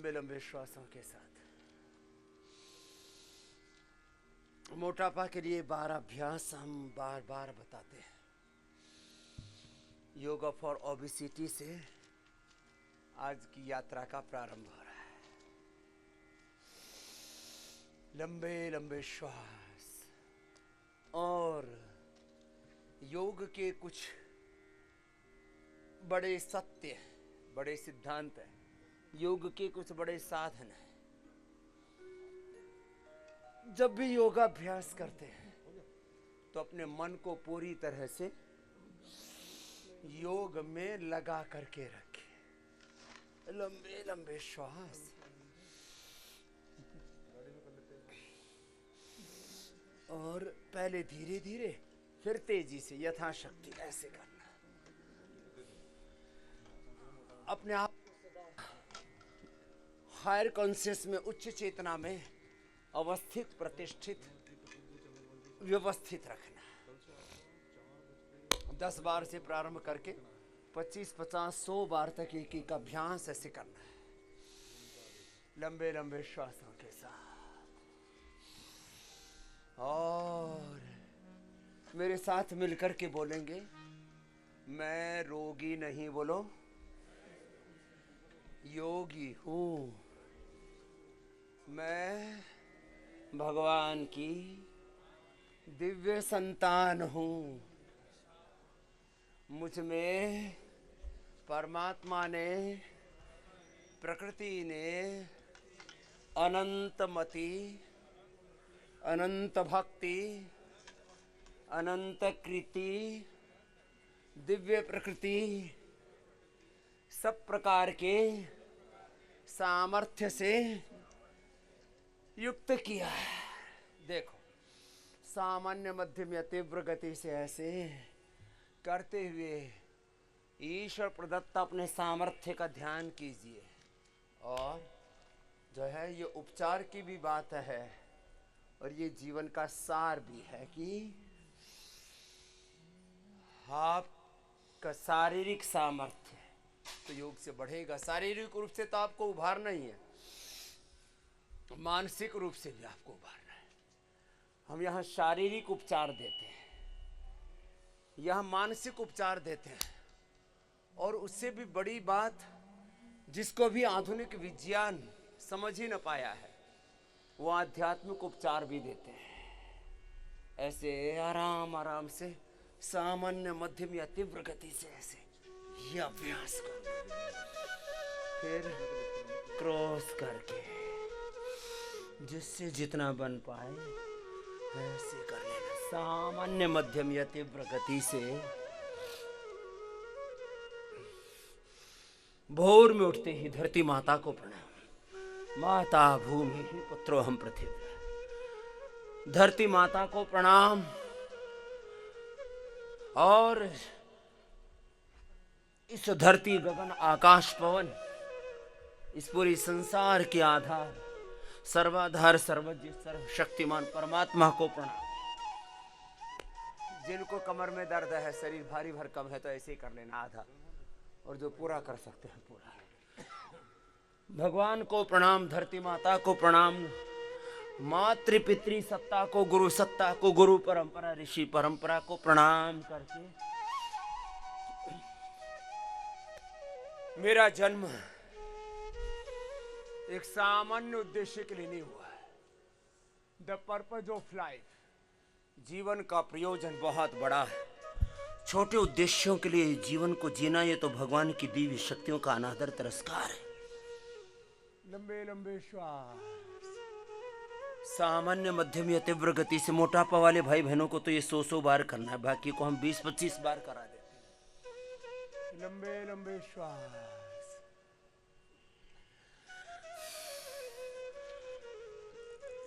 लंबे लंबे श्वासों के साथ। मोटापा के लिए 12 अभ्यास हम बार बार बताते हैं। योगा फॉर ओबेसिटी से आज की यात्रा का प्रारंभ हो रहा है। लंबे लंबे श्वास। और योग के कुछ बड़े सत्य, बड़े सिद्धांत हैं। योग के कुछ बड़े साधन हैं। जब भी योगाभ्यास करते हैं तो अपने मन को पूरी तरह से योग में लगा करके रखें। लंबे लंबे श्वास। और पहले धीरे धीरे फिर तेजी से यथाशक्ति ऐसे करना। अपने आप हायर कॉन्शियस में, उच्च चेतना में अवस्थित, प्रतिष्ठित, व्यवस्थित रखना। 10 बार से प्रारंभ करके 25, 50, 100 बार तक एक अभ्यास ऐसे करना है, लंबे लंबे श्वासों के साथ। और मेरे साथ मिलकर के बोलेंगे, मैं रोगी नहीं, बोलो, योगी हूं। मैं भगवान की दिव्य संतान हूं। मुझ में परमात्मा ने, प्रकृति ने अनंत मति, अनंत भक्ति, अनंत कृति, दिव्य प्रकृति, सब प्रकार के सामर्थ्य से युक्त किया है। देखो, सामान्य, मध्यम या तीव्र गति से ऐसे करते हुए ईश्वर प्रदत्त अपने सामर्थ्य का ध्यान कीजिए। और जो है ये उपचार की भी बात है और ये जीवन का सार भी है कि आपका शारीरिक सामर्थ्य तो योग से बढ़ेगा। शारीरिक रूप से तो आपको उभारना ही है, मानसिक रूप से भी आपको उभारना है। हम यहाँ शारीरिक उपचार देते हैं, यहाँ मानसिक उपचार देते हैं। और उससे भी बड़ी बात, जिसको भी आधुनिक विज्ञान समझ ही न पाया है, वो आध्यात्मिक उपचार भी देते हैं। ऐसे आराम आराम से, सामान्य, मध्यम या तीव्र गति से ऐसे ये अभ्यास करो। फिर क्रॉस करके, जिससे जितना बन पाए वैसे कर लेना। सामान्य, मध्यम या तीव्र गति से। भोर में उठते ही धरती माता को प्रणाम। माता भूमि पुत्रो हम पृथ्वी। धरती माता को प्रणाम। और इस धरती, गगन, आकाश, पवन, इस पूरी संसार के आधार, सर्वाधार, सर्वज्ञ, सर्वशक्तिमान परमात्मा को प्रणाम। जिनको कमर में दर्द है, शरीर भारी भरकम है, तो ऐसे ही कर लेना आधा, और जो पूरा कर सकते हैं पूरा। भगवान को प्रणाम, धरती माता को प्रणाम, मातृ पितृ सत्ता को, गुरु सत्ता को, गुरु परंपरा, ऋषि परंपरा को प्रणाम करके। मेरा जन्म एक सामान्य उद्देश्य के लिए नहीं हुआ है। द पर्पज ऑफ लाइफ, जीवन का प्रयोजन बहुत बड़ा है। छोटे उद्देश्यों के लिए जीवन को जीना, ये तो भगवान की दिव्य शक्तियों का अनादर तिरस्कार है। लंबे लंबे श्वास। सामान्य, मध्यम या तीव्र गति से। मोटापा वाले भाई बहनों को तो ये 100 बार करना है, बाकी को हम 20-25 बार करा देते हैं। लंबे लंबे श्वास।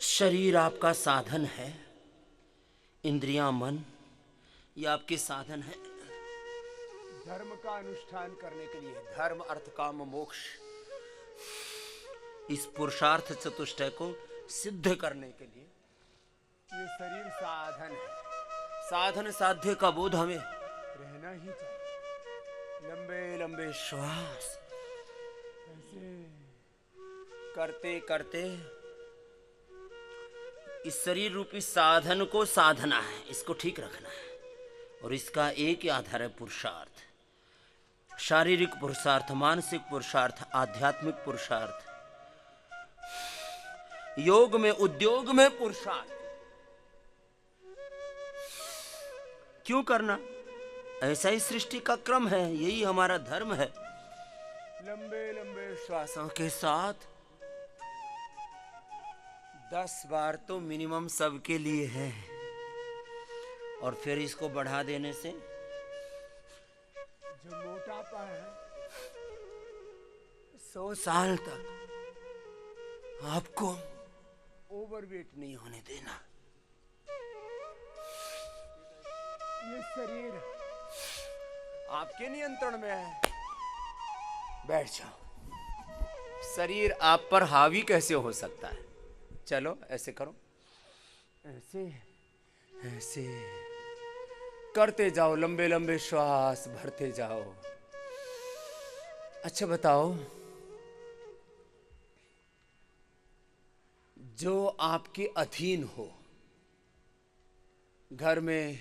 शरीर आपका साधन है, इंद्रियां, मन, ये आपके साधन है धर्म का अनुष्ठान करने के लिए। धर्म, अर्थ, काम, मोक्ष, इस पुरुषार्थ चतुष्टय को सिद्ध करने के लिए ये शरीर साधन है। साधन साध्य का बोध हमें रहना ही चाहिए। लंबे लंबे श्वास ऐसे। करते करते इस शरीर रूपी साधन को साधना है, इसको ठीक रखना है। और इसका एक ही आधार है, पुरुषार्थ। शारीरिक पुरुषार्थ, मानसिक पुरुषार्थ, आध्यात्मिक पुरुषार्थ, योग में, उद्योग में पुरुषार्थ। क्यों करना? ऐसा ही सृष्टि का क्रम है, यही हमारा धर्म है। लंबे लंबे श्वासों के साथ 10 बार तो मिनिमम सबके लिए है। और फिर इसको बढ़ा देने से जो मोटापा है 100 साल तक आपको ओवरवेट नहीं होने देना। ये शरीर आपके नियंत्रण में है। बैठ जाओ। शरीर आप पर हावी कैसे हो सकता है? चलो ऐसे करो, ऐसे ऐसे करते जाओ, लंबे लंबे श्वास भरते जाओ। अच्छा बताओ, जो आपके अधीन हो, घर में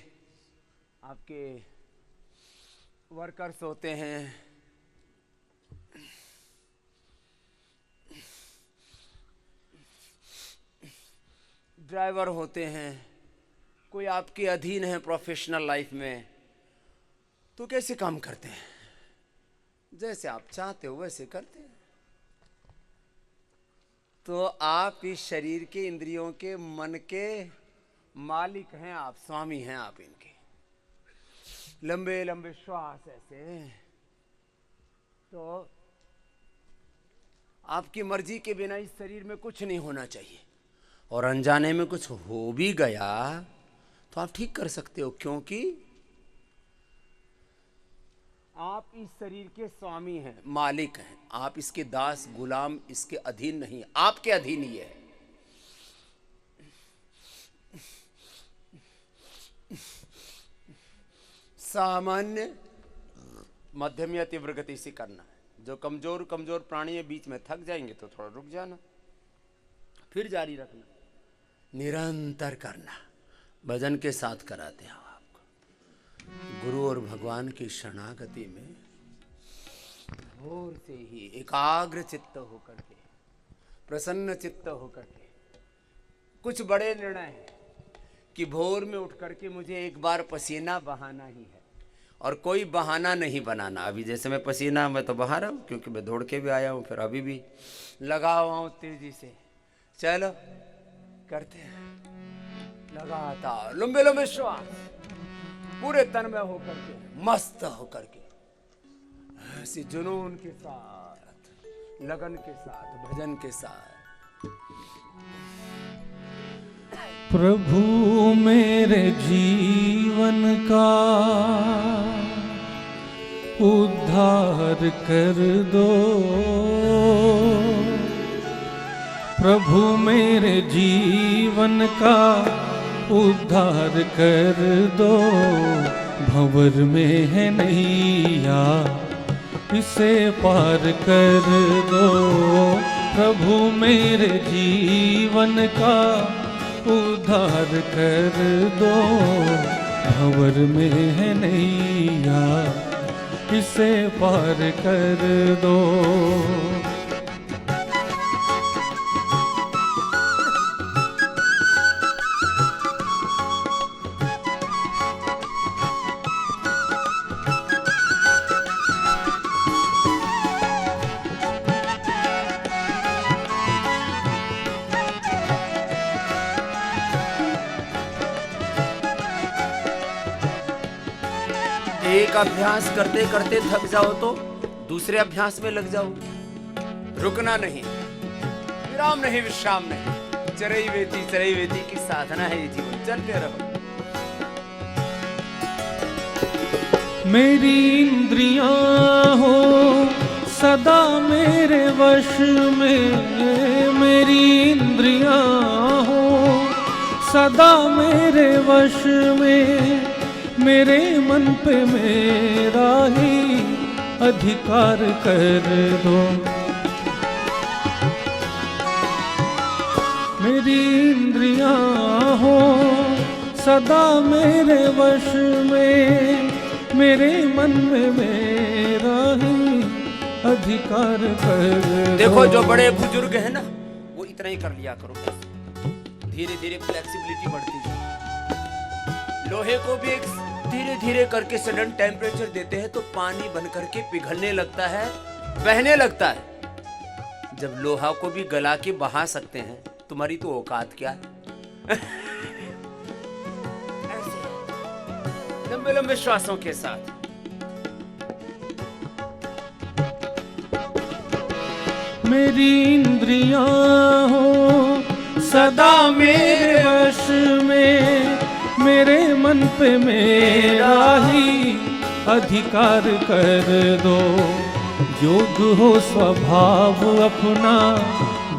आपके वर्कर्स होते हैं, ड्राइवर होते हैं, कोई आपके अधीन है प्रोफेशनल लाइफ में, तो कैसे काम करते हैं? जैसे आप चाहते हो वैसे करते हैं। तो आप इस शरीर के, इंद्रियों के, मन के मालिक हैं, आप स्वामी हैं, आप इनके। लंबे लंबे श्वास ऐसे, तो आपकी मर्जी के बिना इस शरीर में कुछ नहीं होना चाहिए। और अनजाने में कुछ हो भी गया तो आप ठीक कर सकते हो, क्योंकि आप इस शरीर के स्वामी हैं, मालिक हैं। आप इसके दास, गुलाम, इसके अधीन नहीं, आपके अधीन ही है। सामान्य मध्यम या तीव्र गति से करना है। जो कमजोर कमजोर प्राणी है, बीच में थक जाएंगे तो थोड़ा रुक जाना, फिर जारी रखना, निरंतर करना। भजन के साथ कराते हैं आपको। गुरु और भगवान की शरणागति में भोर से ही एकाग्र चित्त होकर के, प्रसन्न चित्त होकर के, कुछ बड़े निर्णय हैं कि भोर में उठ करके मुझे एक बार पसीना बहाना ही है, और कोई बहाना नहीं बनाना। अभी जैसे मैं पसीना मैं तो बहा रहा हूँ, क्योंकि मैं दौड़ के भी आया हूँ, फिर अभी भी लगा हुआ हूँ तेजी से। चलो करते हैं लगातार, लंबे लंबे श्वास, पूरे तन में होकर के, मस्त होकर के, ऐसे जुनून के साथ, लगन के साथ, भजन के साथ। प्रभु मेरे जीवन का उद्धार कर दो, प्रभु मेरे जीवन का उद्धार कर दो। भंवर में है नैया, इसे पार कर दो। प्रभु मेरे जीवन का उद्धार कर दो। भंवर में है नैया, इसे पार कर दो। एक अभ्यास करते करते थक जाओ तो दूसरे अभ्यास में लग जाओ। रुकना नहीं, विराम नहीं, विश्राम नहीं। चरई वेती की साधना है ये जीवन, चलते रहो। मेरी इंद्रियां हो सदा मेरे वश में, मेरी इंद्रियां हो सदा मेरे वश में। मेरे मन पे मेरा ही अधिकार कर दो। मेरी इंद्रियां हो सदा मेरे वश में, मेरे मन में मेरा ही अधिकार कर। देखो जो बड़े बुजुर्ग हैं ना, वो इतना ही कर लिया करो, धीरे धीरे फ्लेक्सिबिलिटी बढ़ती है। लोहे को भी एक धीरे धीरे करके सडन टेम्परेचर देते हैं तो पानी बन करके पिघलने लगता है, बहने लगता है। जब लोहा को भी गला के बहा सकते हैं, तुम्हारी तो औकात क्या है। ऐसे लंबे लंबे श्वासों के साथ मेरी इंद्रियां हो सदा मेरे वश में, मेरे मन पे मेरा ही अधिकार कर दो। योग हो स्वभाव अपना,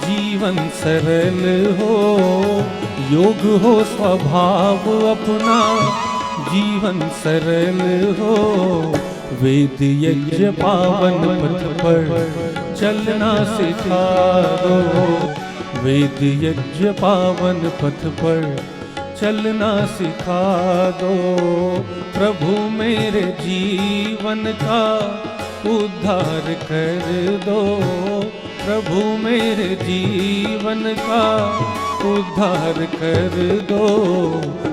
जीवन सरल हो। योग हो स्वभाव अपना, जीवन सरल हो। वेद यज्ञ पावन पथ पर चलना सिखा दो। वेद यज्ञ पावन पथ पर चलना सिखा दो। प्रभु मेरे जीवन का उद्धार कर दो। प्रभु मेरे जीवन का उद्धार कर दो।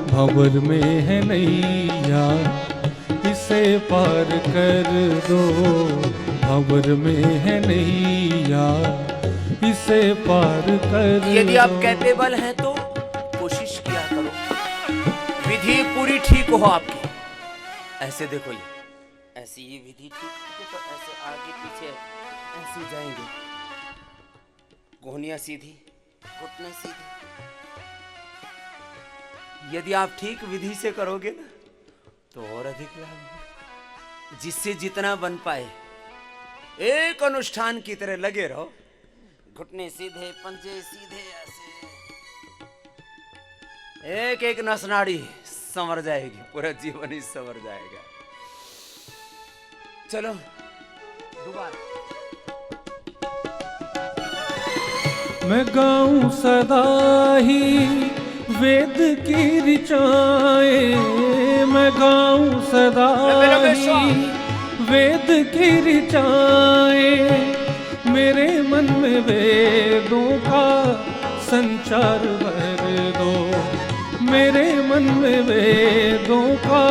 भंवर में है नैया, इसे पार कर दो। भंवर में है नैया, इसे पार कर। यदि आप कैपेबल हैं तो कोशिश किया करो, विधि पूरी ठीक हो आपकी। ऐसे देखो, ये ऐसी ये विधि ठीक है तो ऐसे आगे पीछे ऐसे जाएंगे, गोहनियां सीधी, घुटने सीधे। यदि आप ठीक विधि से करोगे ना तो और अधिक लाभ, जिससे जितना बन पाए। एक अनुष्ठान की तरह लगे रहो, घुटने सीधे, पंजे सीधे, ऐसे एक एक नस नाड़ी संवर जाएगी, पूरा जीवन ही संवर जाएगा। चलो दोबारा मैं गाऊं सदा ही वेद की ऋचाएं। मैं गाऊं सदा ही वेद की ऋचाएं। मेरे मन में वेदों का संचार भर दो। मेरे मन में वेदों का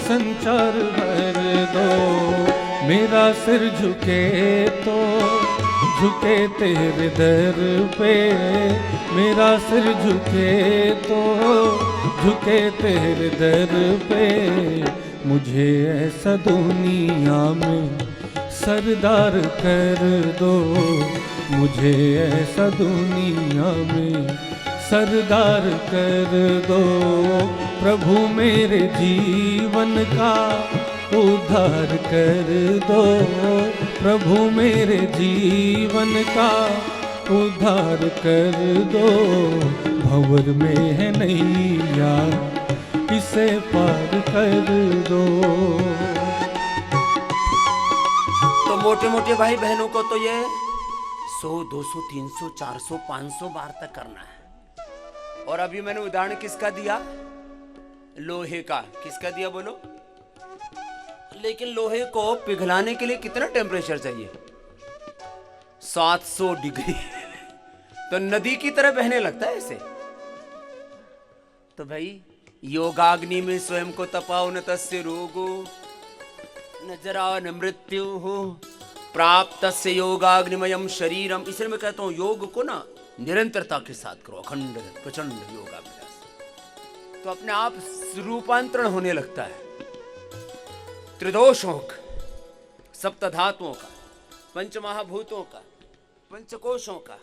संचार भर दो। मेरा सिर झुके तो झुके तेरे दर पे। मेरा सिर झुके तो झुके तेरे दर पे। मुझे ऐसा दुनिया में सरदार कर दो। मुझे ऐसा दुनिया में सरदार कर दो। प्रभु मेरे जीवन का उद्धार कर दो। प्रभु मेरे जीवन का उद्धार कर दो। भंवर में है नैया, इसे पार कर दो। तो मोटे मोटे भाई बहनों को तो ये 100, 200, 300, 400, 500 बार तक करना है। और अभी मैंने उदाहरण किसका दिया? लोहे का। किसका दिया बोलो? लेकिन लोहे को पिघलाने के लिए कितना टेम्परेचर चाहिए? 700 डिग्री। तो नदी की तरह बहने लगता है ऐसे। तो भाई योगाग्नि में स्वयं को तपाओ न तस्य रोगो न जरा न मृत्यु हो प्राप्त तस्य योगाग्निमयम शरीरम। इसलिए मैं कहता हूं योग को ना निरंतरता के साथ करो, अखंड प्रचंड योगाभ्यास। तो अपने आप रूपांतरण होने लगता है। त्रिदोषों का, सप्तधातुओं का, पंचमहाभूतों का, पंचकोशों का,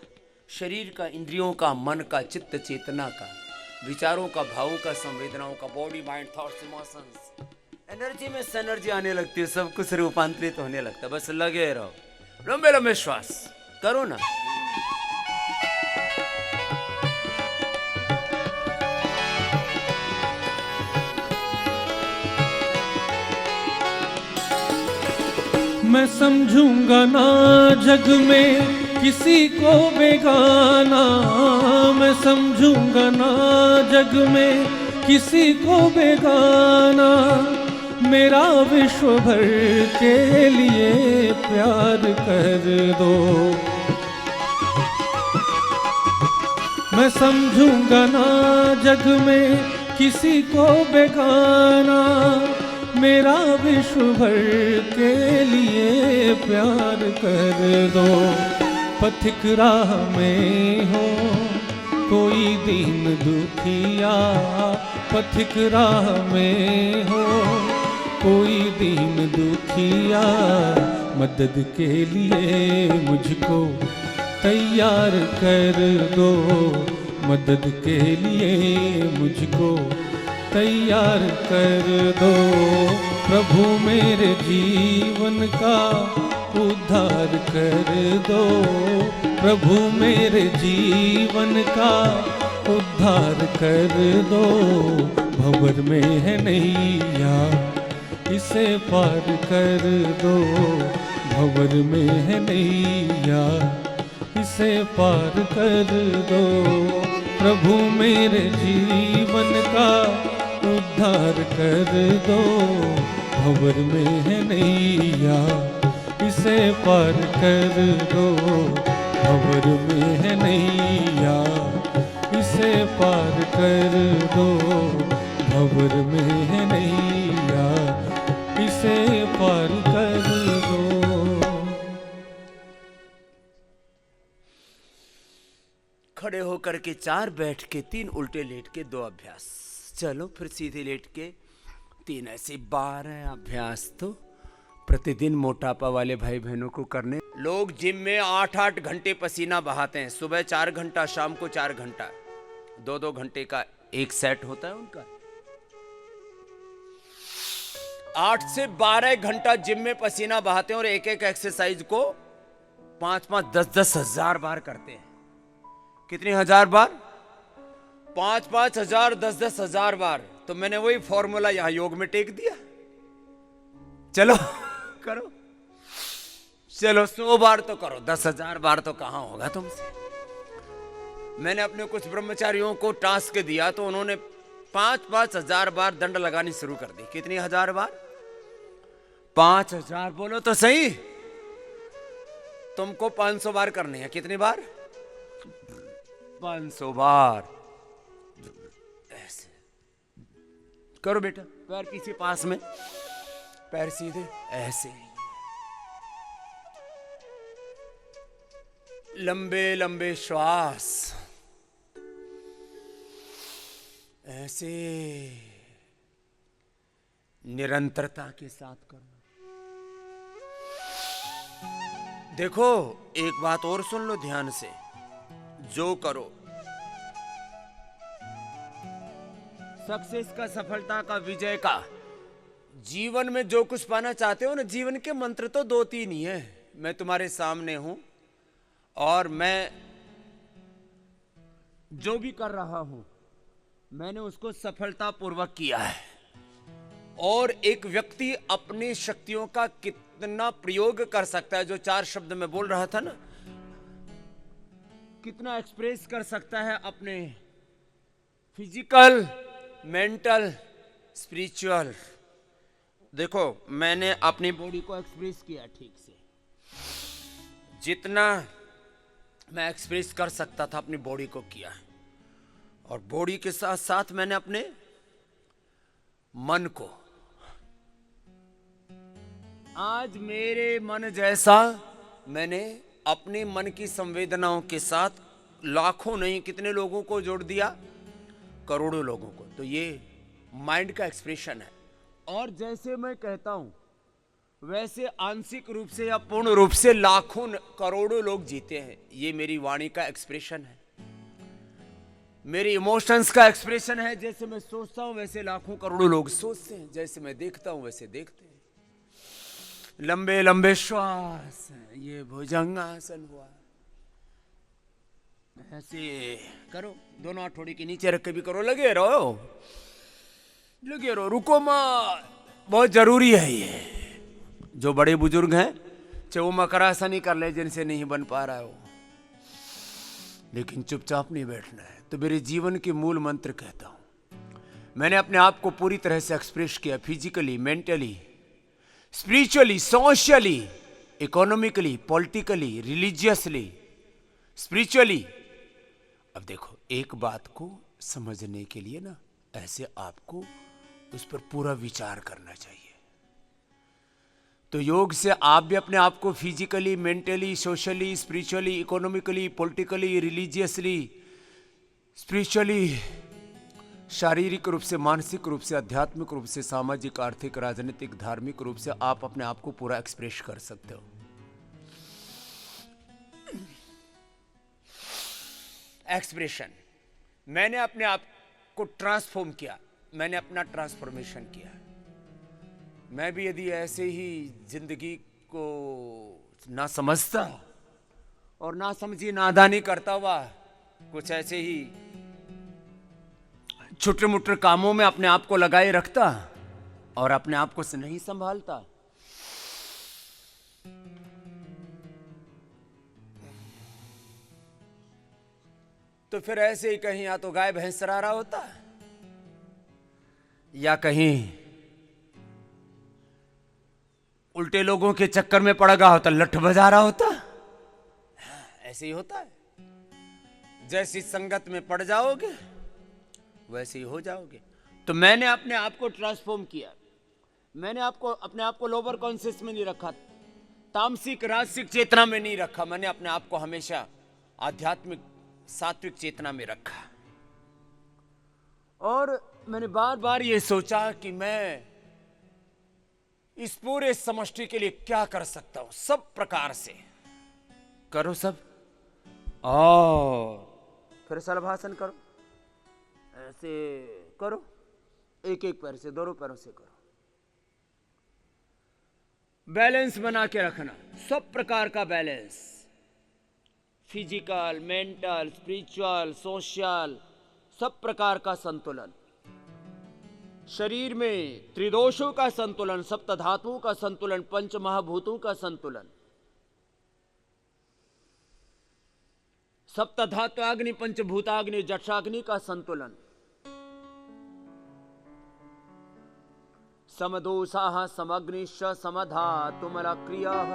शरीर का, इंद्रियों का, मन का, चित्त चेतना का, विचारों का, भावों का, संवेदनाओं का, body mind thoughts emotions, energy में सनर्जी आने लगती है, सब कुछ रूपांतरित होने लगता है। बस लगे रहो, लंबे लंबे श्वास करो ना। मैं समझूंगा ना जग में किसी को बेगाना मैं समझूंगा ना जग में, किसी को बेगाना। मेरा विश्व भर के लिए प्यार कर दो, मैं समझूंगा ना जग में किसी को बेगाना। मेरा विश्व भर के लिए प्यार कर दो। पथिक राह में हो कोई दीन दुखिया, पथिक राह में हो कोई दीन दुखिया, मदद के लिए मुझको तैयार कर दो, मदद के लिए मुझको तैयार कर दो। प्रभु मेरे जीवन का उद्धार कर दो, प्रभु मेरे जीवन का उद्धार कर दो। भंवर में है नैया इसे पार कर दो, भंवर में है नैया इसे पार कर दो। प्रभु मेरे जीवन का उद्धार कर दो, भंवर में है नैया इसे पार कर दो, भंवर में है नैया इसे पार कर दो, भंवर में है नैया इसे पार कर दो। खड़े होकर के 4, बैठ के 3, उल्टे लेट के 2 अभ्यास। चलो फिर सीधे लेट के 3, ऐसे 12 अभ्यास तो प्रतिदिन मोटापा वाले भाई बहनों को करने। लोग जिम में 8-8 घंटे पसीना बहाते हैं, सुबह 4 घंटा, शाम को 4 घंटा, 2-2 घंटे का एक सेट होता है उनका। 8 से 12 घंटा जिम में पसीना बहाते हैं और एक एक एक्सरसाइज को 5-5, 10-10 हजार बार करते हैं। कितनी हजार बार? 5-5 हजार, 10-10 हजार बार। तो मैंने वही फॉर्मूला यहां योग में टेक दिया। चलो करो, चलो 100 बार तो करो, 10,000 बार तो कहां होगा तुमसे। मैंने अपने कुछ ब्रह्मचारियों को टास्क दिया तो उन्होंने 5-5 हजार बार दंड लगानी शुरू कर दी। कितनी हजार बार? 5,000। बोलो तो सही। तुमको 500 बार करनी है। कितनी बार? 500 बार। ऐसे करो बेटा, पैर पीछे पास में, पैर सीधे, ऐसे लंबे लंबे श्वास, ऐसे निरंतरता के साथ करना। देखो एक बात और सुन लो ध्यान से, जो करो सक्सेस का, सफलता का, विजय का, जीवन में जो कुछ पाना चाहते हो ना, जीवन के मंत्र तो 2-3 ही है। मैं तुम्हारे सामने हूं और मैं जो भी कर रहा हूं मैंने उसको सफलतापूर्वक किया है। और एक व्यक्ति अपनी शक्तियों का कितना प्रयोग कर सकता है, जो 4 शब्द में बोल रहा था ना, कितना एक्सप्रेस कर सकता है अपने फिजिकल, मेंटल, स्पिरिचुअल। देखो मैंने अपनी बॉडी को एक्सप्रेस किया ठीक से, जितना मैं एक्सप्रेस कर सकता था अपनी बॉडी को किया। और बॉडी के साथ साथ मैंने अपने मन को, आज मेरे मन जैसा मैंने अपने मन की संवेदनाओं के साथ लाखों नहीं कितने लोगों को जोड़ दिया, करोड़ों लोगों को। तो ये माइंड का एक्सप्रेशन है। और जैसे मैं कहता हूं वैसे आंशिक रूप से या पूर्ण रूप से लाखों करोड़ों लोग जीते हैं। ये मेरी वाणी का एक्सप्रेशन है, मेरे इमोशंस का एक्सप्रेशन है। जैसे मैं सोचता हूं वैसे लाखों करोड़ों लोग सोचते हैं, जैसे मैं देखता हूं वैसे देखते हैं। लंबे लंबे श्वास, ये भुजंगासन हुआ। ऐसे करो, दोनों हथौड़ी के नीचे रख के भी करो, लगे रहो, रुको मत, बहुत जरूरी है ये। जो बड़े बुजुर्ग हैं चाहे वो मकरासन ही कर ले जिनसे नहीं बन पा रहा हो, लेकिन चुपचाप नहीं बैठना है। तो मेरे जीवन के मूल मंत्र कहता हूं, मैंने अपने आप को पूरी तरह से एक्सप्रेस किया, physically, mentally, spiritually, socially, economically, politically, religiously, spiritually. अब देखो, एक बात को समझने के लिए ना ऐसे आपको उस पर पूरा विचार करना चाहिए। तो योग से आप भी अपने आप को physically, mentally, socially, spiritually, economically, politically, religiously, spiritually, शारीरिक रूप से, मानसिक रूप से, आध्यात्मिक रूप से, सामाजिक, आर्थिक, राजनीतिक, धार्मिक रूप से आप अपने आप को पूरा एक्सप्रेस कर सकते हो। एक्सप्रेशन, मैंने अपने आप को ट्रांसफॉर्म किया, मैंने अपना ट्रांसफॉर्मेशन किया। मैं भी यदि ऐसे ही जिंदगी को ना समझता और ना समझी नादानी करता हुआ कुछ ऐसे ही छोटे मोटे कामों में अपने आप को लगाए रखता और अपने आप को नहीं संभालता, तो फिर ऐसे ही कहीं या तो गाय भैंस चरा रहा होता या कहीं उल्टे लोगों के चक्कर में पड़ गया होता, लठ बजा रहा होता। ऐसे ही होता है, जैसी संगत में पड़ जाओगे वैसे ही हो जाओगे। तो मैंने अपने आप को ट्रांसफॉर्म किया, मैंने अपने आप को लोअर कॉन्शियस में नहीं रखा, तामसिक राजसिक चेतना में नहीं रखा, मैंने अपने आप को हमेशा आध्यात्मिक सात्विक चेतना में रखा। और मैंने बार बार ये सोचा कि मैं इस पूरे समष्टि के लिए क्या कर सकता हूं, सब प्रकार से करो सब, और फिर सलभासन करो, ऐसे करो, एक एक पैर से, दोनों पैरों से करो, बैलेंस बना के रखना, सब प्रकार का balance, physical, mental, spiritual, social, सब प्रकार का संतुलन, शरीर में त्रिदोषों का संतुलन, सप्त धातुओं का संतुलन, पंच महाभूतों का संतुलन, सप्त धात्वाग्नि, पंचभूताग्नि, जठराग्नि का संतुलन, समदोषाः समग्निश्च समधातुमलक्रियाः,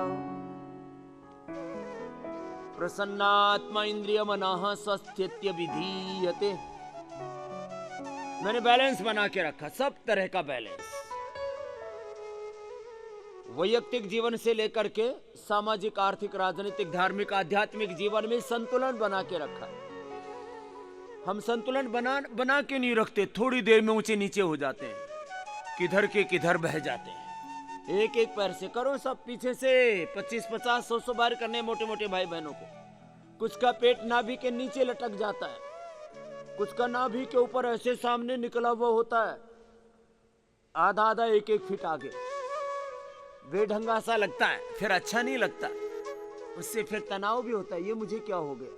प्रसन्नात्मा इंद्रिय मनः स्वस्थित्य विधीयते। मैंने बैलेंस बना के रखा, सब तरह का बैलेंस, वैयक्तिक जीवन से लेकर के सामाजिक, आर्थिक, राजनीतिक, धार्मिक, आध्यात्मिक जीवन में संतुलन बना के रखा। हम संतुलन बना के नहीं रखते, थोड़ी देर में ऊंचे नीचे हो जाते हैं, किधर के किधर बह जाते हैं। एक एक पैर से करो सब, पीछे से 25, 50, 100 बार करने मोटे मोटे भाई बहनों को। कुछ का पेट नाभि के नीचे लटक जाता है, कुछ का नाभि के ऊपर ऐसे सामने निकला हुआ होता है, आधा आधा एक एक फीट आगे, बेढंगा सा लगता है, फिर अच्छा नहीं लगता, उससे फिर तनाव भी होता है, ये मुझे क्या हो गया।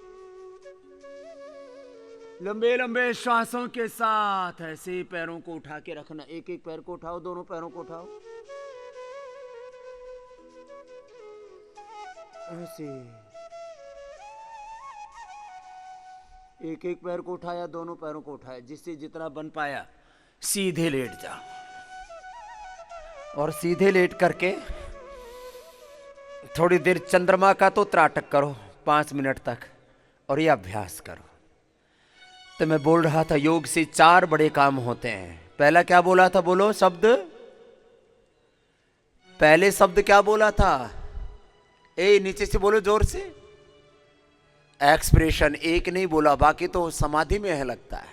लंबे लंबे श्वासों के साथ ऐसे पैरों को उठा के रखना, एक एक पैर को उठाओ, दोनों पैरों को उठाओ, ऐसे एक एक पैर को उठाया, दोनों पैरों को उठाया, जिससे जितना बन पाया। सीधे लेट जाओ और सीधे लेट करके थोड़ी देर चंद्रमा का तो त्राटक करो 5 मिनट तक, और ये अभ्यास करो। तो मैं बोल रहा था योग से 4 बड़े काम होते हैं। पहला क्या बोला था, बोलो शब्द, पहले शब्द क्या बोला था, ए नीचे से बोलो जोर से, एक्सप्रेशन। एक नहीं बोला, बाकी तो समाधि में है लगता है।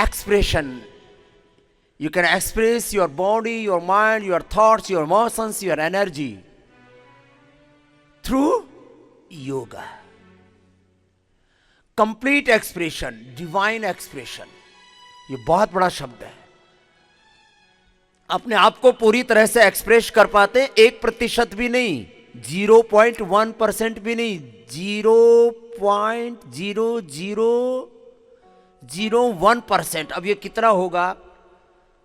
Expression, you can express your body, your mind, your thoughts, your emotions, your energy through yoga. Complete expression, divine expression, ये बहुत बड़ा शब्द है। अपने आप को पूरी तरह से एक्सप्रेस कर पाते 1% भी नहीं, 0.1% भी नहीं, 0.0001%। अब ये कितना होगा,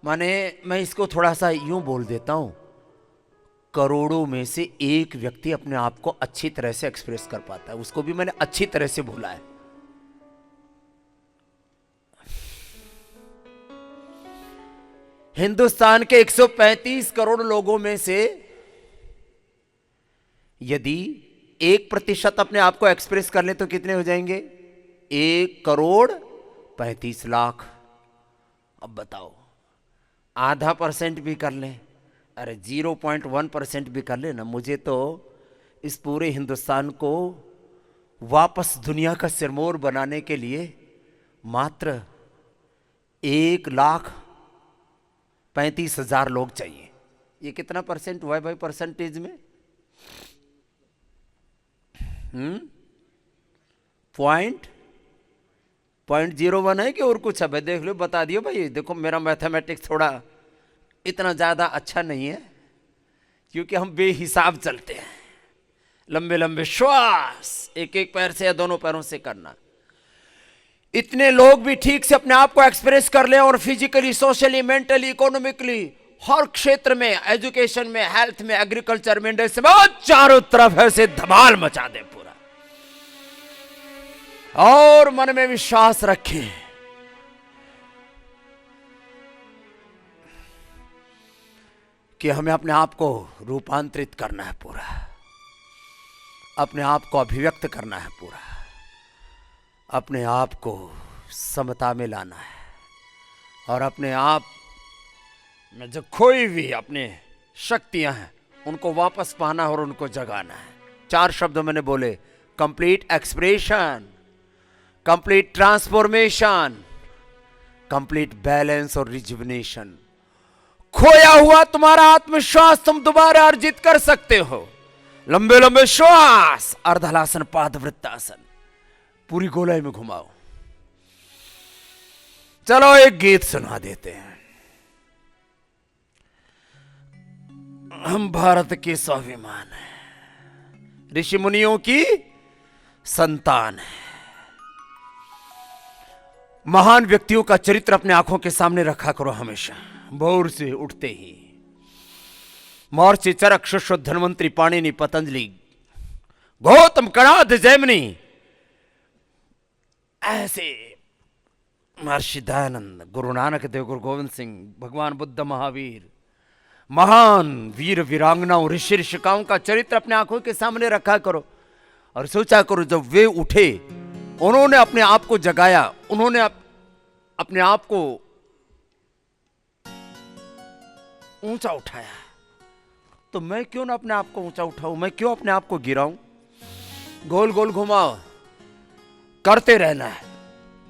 माने मैं इसको थोड़ा सा यूं बोल देता हूं, करोड़ों में से एक व्यक्ति अपने आप को अच्छी तरह से एक्सप्रेस कर पाता है, उसको भी मैंने अच्छी तरह से बोला है। हिंदुस्तान के 135 करोड़ लोगों में से यदि 1% अपने आप को एक्सप्रेस कर ले तो कितने हो जाएंगे? 1,35,00,000। अब बताओ, आधा % भी कर लें, अरे 0.1% भी कर ले ना, मुझे तो इस पूरे हिंदुस्तान को वापस दुनिया का सिरमौर बनाने के लिए मात्र 1,35,000 लोग चाहिए। ये कितना % हुआ है भाई परसेंटेज में? पॉइंट 01 है कि और कुछ है? देख लो, बता दियो भाई। देखो मेरा मैथमेटिक्स थोड़ा इतना ज़्यादा अच्छा नहीं है, क्योंकि हम बेहिसाब चलते हैं। लंबे लंबे श्वास एक एक पैर से या दोनों पैरों से करना। इतने लोग भी ठीक से अपने आप को एक्सप्रेस कर लें और फिजिकली, सोशली, मेंटली, इकोनॉमिकली, हर क्षेत्र में, एजुकेशन में, हेल्थ में, एग्रीकल्चर में, इंडस्ट्री में, चारों तरफ ऐसे धमाल मचा दें पूरा। और मन में विश्वास रखें कि हमें अपने आप को रूपांतरित करना है पूरा, अपने आप को अभिव्यक्त करना है पूरा, अपने आप को समता में लाना है और अपने आप में जो खोई हुई अपने शक्तियां हैं उनको वापस पाना है और उनको जगाना है। 4 शब्द मैंने बोले: complete expression, complete transformation, complete balance और रिजुविनेशन। खोया हुआ तुम्हारा आत्मविश्वास तुम दोबारा अर्जित कर सकते हो। लंबे लंबे श्वास, अर्धहलासन, पादवृत्तासन, पूरी गोलाई में घुमाओ। चलो एक गीत सुना देते हैं। हम भारत के स्वाभिमान हैं, ऋषि मुनियों की संतान है। महान व्यक्तियों का चरित्र अपने आंखों के सामने रखा करो हमेशा। भोर से उठते ही महर्षि चरक, सुश्रुत, धन्वंतरी, पाणिनि, पतंजलि, गौतम, कणाद, जैमिनी, ऐसे महर्षि दयानंद, गुरु नानक देव, गुरु गोविंद सिंह, भगवान बुद्ध, महावीर, महान वीर वीरांगनाओं, ऋषि ऋषिकाओं का चरित्र अपने आंखों के सामने रखा करो और सोचा करो, जब वे उठे, उन्होंने अपने आप को जगाया, उन्होंने अपने आप को ऊंचा उठाया, तो मैं क्यों ना अपने आप को ऊंचा उठाऊं? मैं क्यों अपने आप को गिराऊं? गोल गोल घुमाओ, करते रहना है।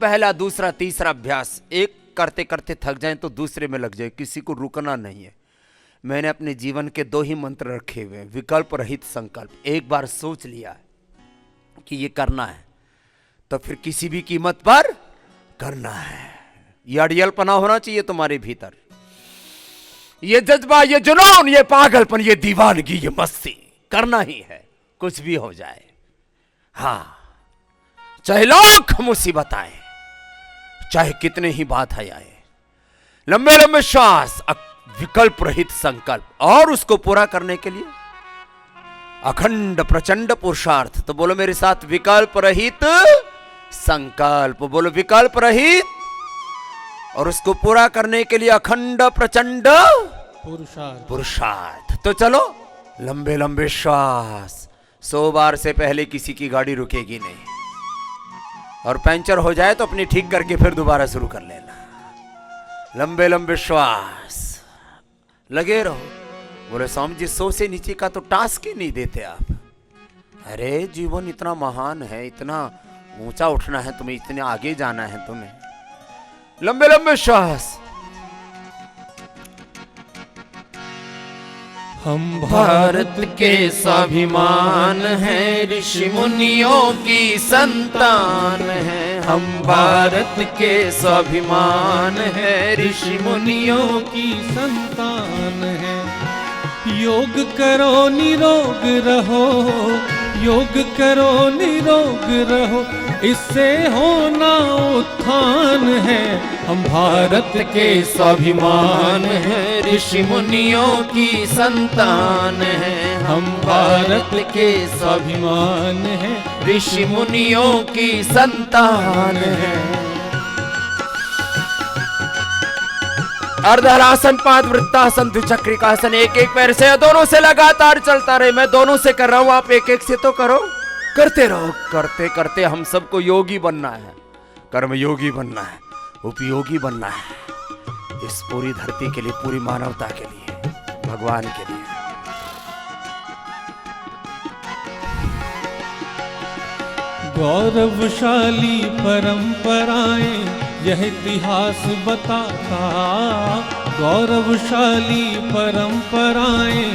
पहला, दूसरा, तीसरा अभ्यास। एक करते करते थक जाए तो दूसरे में लग जाए, किसी को रुकना नहीं है। मैंने अपने जीवन के 2 ही मंत्र रखे हुए हैं: विकल्प रहित संकल्प। एक बार सोच लिया कि ये करना है तो फिर किसी भी कीमत पर करना है। ये अड़ियलपना होना चाहिए तुम्हारे भीतर, ये जज्बा, ये जुनून, ये पागलपन, ये दीवानगी, ये मस्ती। करना ही है, कुछ भी हो जाए। हां, चाहे लाख मुसीबत आए, चाहे कितने ही बाधा आए। लंबे लंबे श्वास, विकल्प रहित संकल्प, और उसको पूरा करने के लिए अखंड प्रचंड पुरुषार्थ। तो बोलो मेरे साथ, विकल्प रहित संकल्प। बोलो विकल्प रहित, और उसको पूरा करने के लिए अखंड प्रचंड पुरुषार्थ। तो चलो, लंबे लंबे श्वास। 100 बार से पहले किसी की गाड़ी रुकेगी नहीं, और पंचर हो जाए तो अपनी ठीक करके फिर दोबारा शुरू कर लेना। लंबे लंबे श्वास, लगे रहो। बोले स्वामी जी, 100 से नीचे का तो टास्क ही नहीं देते आप। अरे जीवन इतना महान है, इतना ऊंचा उठना है तुम्हें, इतने आगे जाना है तुम्हें। लंबे लंबे श्वास। हम भारत के स्वाभिमान हैं, ऋषि मुनियों की संतान हैं। हम भारत के स्वाभिमान हैं, ऋषि मुनियों की संतान हैं। योग करो निरोग रहो, योग करो निरोग रहो, इससे होना उत्थान है। हम भारत के स्वाभिमान हैं, ऋषि मुनियों की संतान है। हम भारत के स्वाभिमान हैं, ऋषि मुनियों की संतान है। अर्धहरासन, पाद वृत्तासन, द्विचक्रिकासन, एक एक पैर से, दोनों से लगातार चलता रहे। मैं दोनों से कर रहा हूं, आप एक एक से तो करो। करते रहो। करते करते हम सबको योगी बनना है, कर्मयोगी बनना है, उपयोगी बनना है, इस पूरी धरती के लिए, पूरी मानवता के लिए, भगवान के लिए। गौरवशाली परंपराएं यह इतिहास बताता, गौरवशाली परंपराएं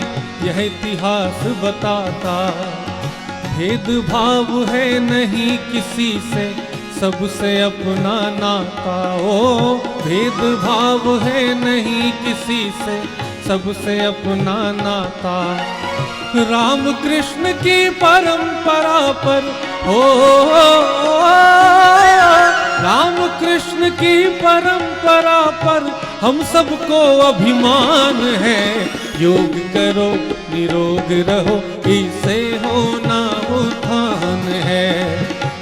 यह इतिहास बताता। भेदभाव है नहीं किसी से, सबसे अपना नाता। ओ भेदभाव है नहीं किसी से, सबसे अपना नाता। राम कृष्ण की परंपरा पर हो, राम कृष्ण की परंपरा पर हम सबको अभिमान है। योग करो निरोग रहो, इसे होना उत्थान है।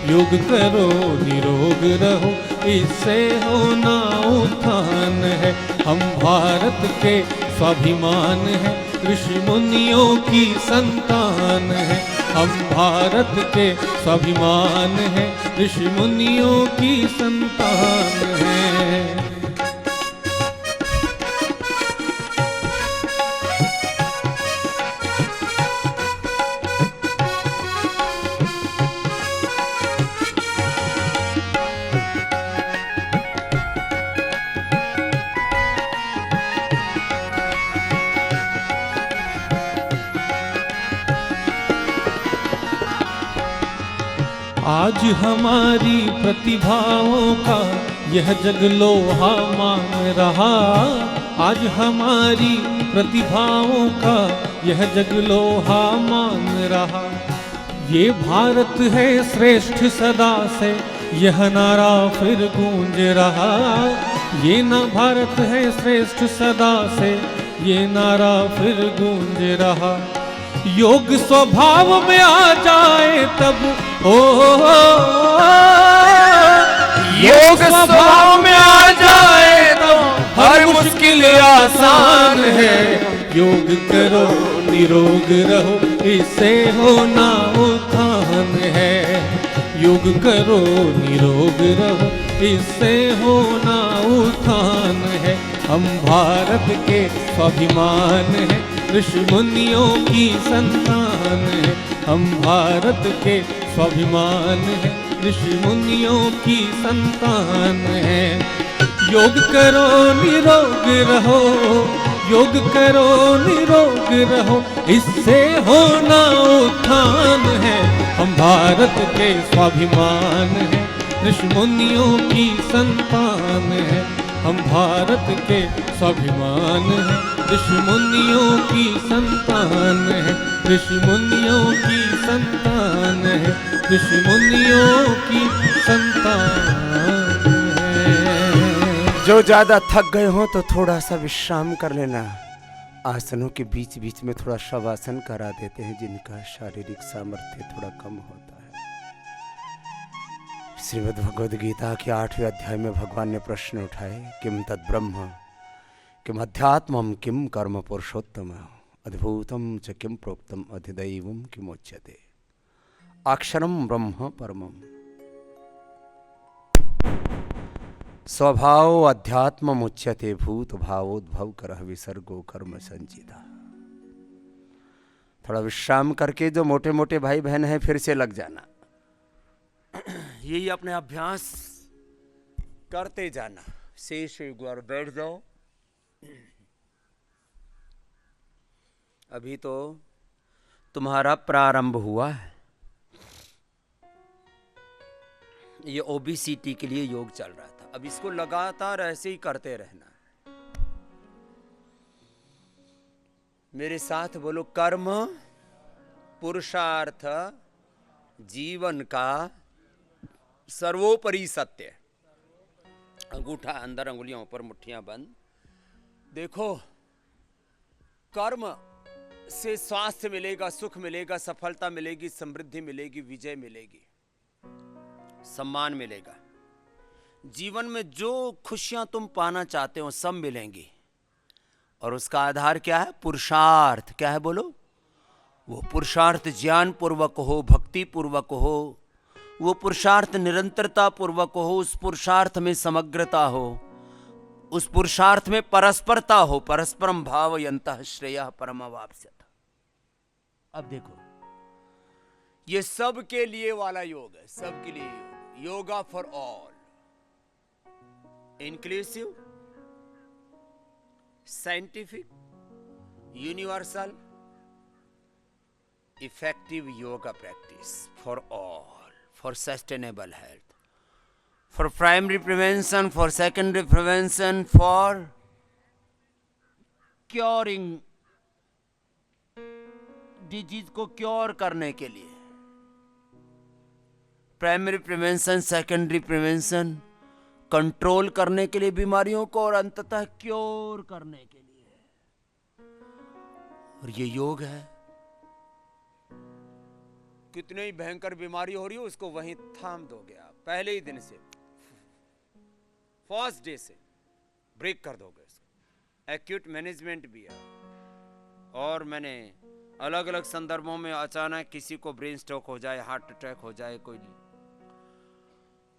योग करो निरोग रहो, इससे होना उत्थान है। हम भारत के स्वाभिमान हैं, ऋषि मुनियों की संतान है। हम भारत के स्वाभिमान हैं, ऋषि मुनियों की संतान है। आज हमारी प्रतिभाओं का यह जग लोहा मान रहा। आज हमारी प्रतिभाओं का यह जग लोहा मान रहा। ये भारत है श्रेष्ठ सदा से, यह नारा फिर गूंज रहा। ये ना भारत है श्रेष्ठ सदा से, ये नारा फिर गूंज रहा। योग स्वभाव में आ जाए तब ओ, योग स्वभाव में आ जाए तो हर मुश्किल आसान है। योग करो निरोग रहो, इससे होना उत्थान है। योग करो निरोग रहो, इससे होना उत्थान है। हम भारत के स्वाभिमान हैं, ऋषि मुनियों की संतान है। हम भारत के स्वाभिमान हैं, ऋषि मुनियों की संतान है। योग करो निरोग रहो, योग करो निरोग रहो, इससे होना उत्थान है। हम भारत के स्वाभिमान हैं, ऋषि मुनियों की संतान है। हम भारत के स्वाभिमान हैं, ऋषि मुनियों की संतान है। ऋषि मुनियों की संतान है, ऋषि मुनियों की संतान है। जो ज्यादा थक गए हो तो थोड़ा सा विश्राम कर लेना। आसनों के बीच बीच में थोड़ा शवासन करा देते हैं, जिनका शारीरिक सामर्थ्य थोड़ा कम होता है। श्रीमद् भगवद गीता के 8वें अध्याय में भगवान ने प्रश्न उठाए, किम तद ब्रह्म, किम अध्यात्मम, किम कर्म पुरुषोत्तम, अद्भुतम च किम प्रोक्तम, अधिदैवम किमुच्यते, अक्षरम ब्रह्म परमम। स्वभाव अध्यात्मम उच्यते, भूत भावोद्भव करह विसर्गो कर्म संचिता। थोड़ा विश्राम करके जो मोटे मोटे भाई बहन हैं फिर से लग जाना। यही अपने अभ्यास करते जाना। शेष एक बार बैठ जाओ। अभी तो तुम्हारा प्रारंभ हुआ है। ये ओबीसीटी के लिए योग चल रहा था, अब इसको लगातार ऐसे ही करते रहना है। मेरे साथ बोलो, कर्म पुरुषार्थ जीवन का सर्वोपरि सत्य। अंगूठा अंदर, अंगुलियों ऊपर, मुट्ठियां बंद। देखो, कर्म से स्वास्थ्य मिलेगा, सुख मिलेगा, सफलता मिलेगी, समृद्धि मिलेगी, विजय मिलेगी, सम्मान मिलेगा। जीवन में जो खुशियां तुम पाना चाहते हो सब मिलेंगी। और उसका आधार क्या है? पुरुषार्थ। क्या है बोलो? वो पुरुषार्थ ज्ञान पूर्वक हो, भक्ति पूर्वक हो, वो पुरुषार्थ निरंतरता पूर्वक हो, उस पुरुषार्थ में समग्रता हो, उस पुरुषार्थ में परस्परता हो। परस्परम भावयन्तः श्रेयः परमावाप्स्यथ। अब देखो, ये सब के लिए वाला योग है, सबके लिए योग। Yoga for all, inclusive, scientific, universal, effective yoga practice for all, for sustainable health, for primary prevention, for secondary prevention, for curing disease को क्योर करने के लिए। Primary prevention, secondary prevention, control करने के लिए बीमारियों को, और अंततः क्योर करने के लिए। और ये योग है। कितने ही भयंकर बीमारी हो रही हो, उसको वहीं थाम दोगे आप, पहले ही दिन से, फर्स्ट डे से ब्रेक कर दोगे इसको। एक्यूट मैनेजमेंट भी है। और मैंने अलग अलग संदर्भों में अचानक किसी को ब्रेन स्ट्रोक हो जाए, हार्ट अटैक हो जाए, कोई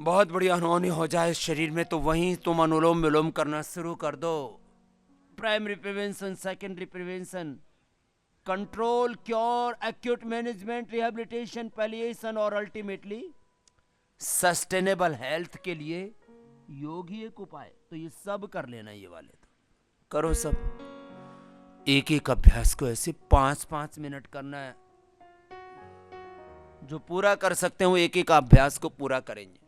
बहुत बड़ी अनहोनी हो जाए शरीर में, तो वहीं तुम अनुलोम विलोम करना शुरू कर दो। Primary prevention, secondary prevention, control, cure, acute management, rehabilitation, palliation और अल्टीमेटली सस्टेनेबल हेल्थ के लिए योग ही एक उपाय। तो ये सब कर लेना, ये वाले तो करो सब। एक एक अभ्यास को ऐसे 5-5 मिनट करना है। जो पूरा कर सकते हो एक एक अभ्यास को पूरा करेंगे।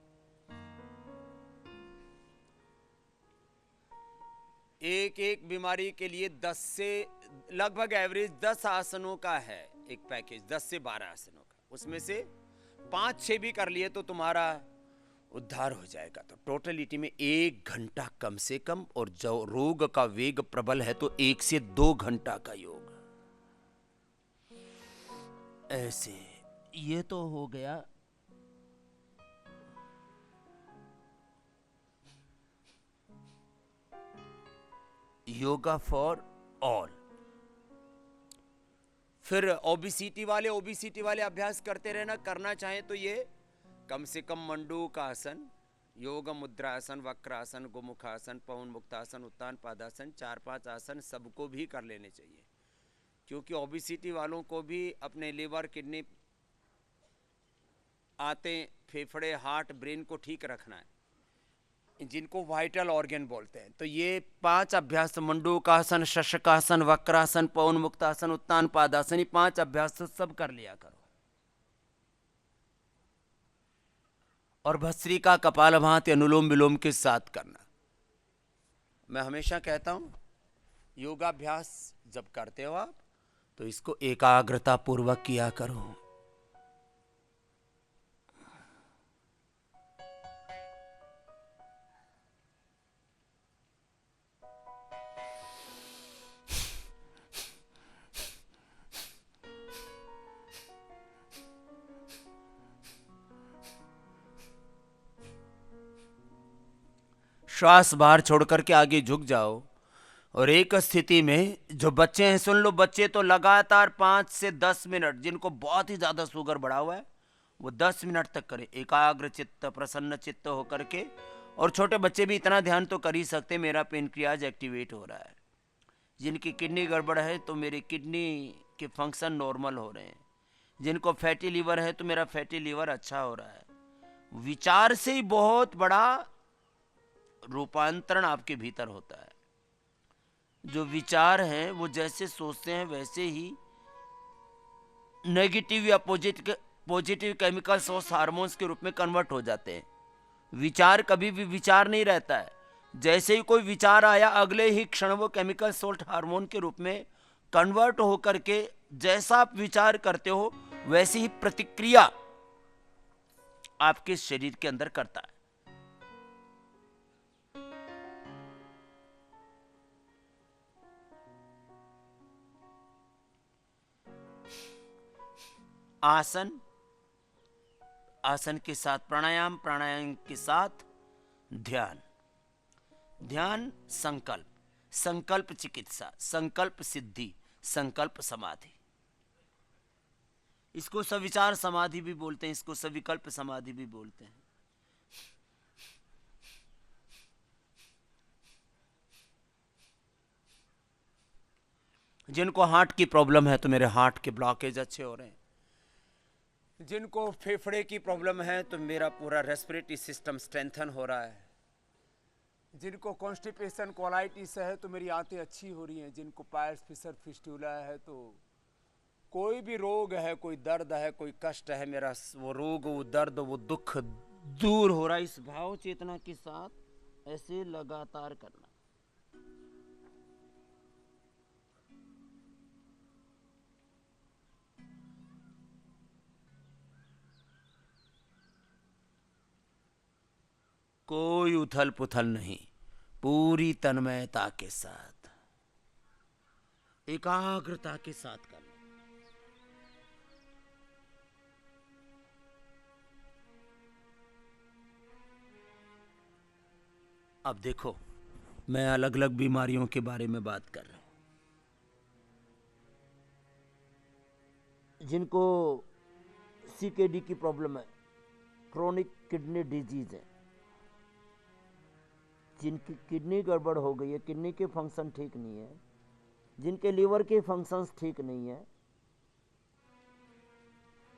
एक एक बीमारी के लिए 10 से लगभग एवरेज 10 आसनों का है एक पैकेज, 10 से 12 आसनों का। उसमें से 5-6 भी कर लिए तो तुम्हारा उद्धार हो जाएगा। तो टोटलिटी में 1 घंटा कम से कम, और जो रोग का वेग प्रबल है तो 1 से 2 घंटा का योग। ऐसे ये तो हो गया योगा फॉर ऑल। फिर ओबेसिटी वाले अभ्यास करते रहना। करना चाहे तो ये कम से कम मंडूक आसन, योग मुद्रासन, वक्रासन, गोमुखासन, पवन मुक्तासन, उत्तान पादासन, 4-5 आसन सबको भी कर लेने चाहिए। क्योंकि ओबेसिटी वालों को भी अपने लिवर, किडनी, आते, फेफड़े, हार्ट, ब्रेन को ठीक रखना है, जिनको वाइटल ऑर्गन बोलते हैं। तो ये 5 अभ्यास, मंडूकासन, शशकासन, वक्रासन, पवन मुक्तासन, उत्तान पादासन, ये 5 अभ्यास तो सब कर लिया करो। और भस्त्रिका, कपालभाति, अनुलोम विलोम के साथ करना। मैं हमेशा कहता हूं, योगाभ्यास जब करते हो आप तो इसको एकाग्रता पूर्वक किया करो। श्वास बाहर छोड़कर के आगे झुक जाओ और एक स्थिति में, जो बच्चे हैं सुन लो, बच्चे तो लगातार 5 से 10 मिनट, जिनको बहुत ही ज्यादा शुगर बढ़ा हुआ है वो 10 मिनट तक करें एकाग्र चित्त, प्रसन्न चित्त होकर के। और छोटे बच्चे भी इतना ध्यान तो कर ही सकते, मेरा पेनक्रियाज एक्टिवेट हो रहा है। जिनकी किडनी गड़बड़ है तो मेरी किडनी के फंक्शन नॉर्मल हो रहे हैं। जिनको फैटी लीवर है तो मेरा फैटी लीवर अच्छा हो रहा है। विचार से ही बहुत बड़ा रूपांतरण आपके भीतर होता है। जो विचार हैं वो जैसे सोचते हैं वैसे ही नेगेटिव या पॉजिटिव केमिकल्स और हार्मोन्स के रूप में कन्वर्ट हो जाते हैं। विचार कभी भी विचार नहीं रहता है। जैसे ही कोई विचार आया अगले ही क्षण वो केमिकल सोल्ट हार्मोन के रूप में कन्वर्ट होकर के, जैसा आप विचार करते हो वैसी ही प्रतिक्रिया आपके शरीर के अंदर करता है। आसन, आसन के साथ प्राणायाम, प्राणायाम के साथ ध्यान, ध्यान संकल्प, संकल्प चिकित्सा, संकल्प सिद्धि, संकल्प समाधि। इसको सविचार समाधि भी बोलते हैं, इसको सविकल्प समाधि भी बोलते हैं। जिनको हार्ट की प्रॉब्लम है तो मेरे हार्ट के ब्लॉकेज अच्छे हो रहे हैं। जिनको फेफड़े की प्रॉब्लम है तो मेरा पूरा रेस्पिरेटरी सिस्टम स्ट्रेंथन हो रहा है। जिनको कॉन्स्टिपेशन कोलाइटिस है तो मेरी आंतें अच्छी हो रही हैं। जिनको पायल्स फिशर फिस्टुला है, तो कोई भी रोग है, कोई दर्द है, कोई कष्ट है, मेरा वो रोग, वो दर्द, वो दुख दूर हो रहा है। इस भाव चेतना के साथ ऐसे लगातार करना। कोई उथल पुथल नहीं, पूरी तन्मयता के साथ, एकाग्रता के साथ करना। अब देखो, मैं अलग अलग बीमारियों के बारे में बात कर रहा हूं। जिनको सीकेडी की प्रॉब्लम है, क्रोनिक किडनी डिजीज है, जिनकी किडनी गड़बड़ हो गई है, किडनी के फंक्शन ठीक नहीं है, जिनके लीवर के फंक्शंस ठीक नहीं है,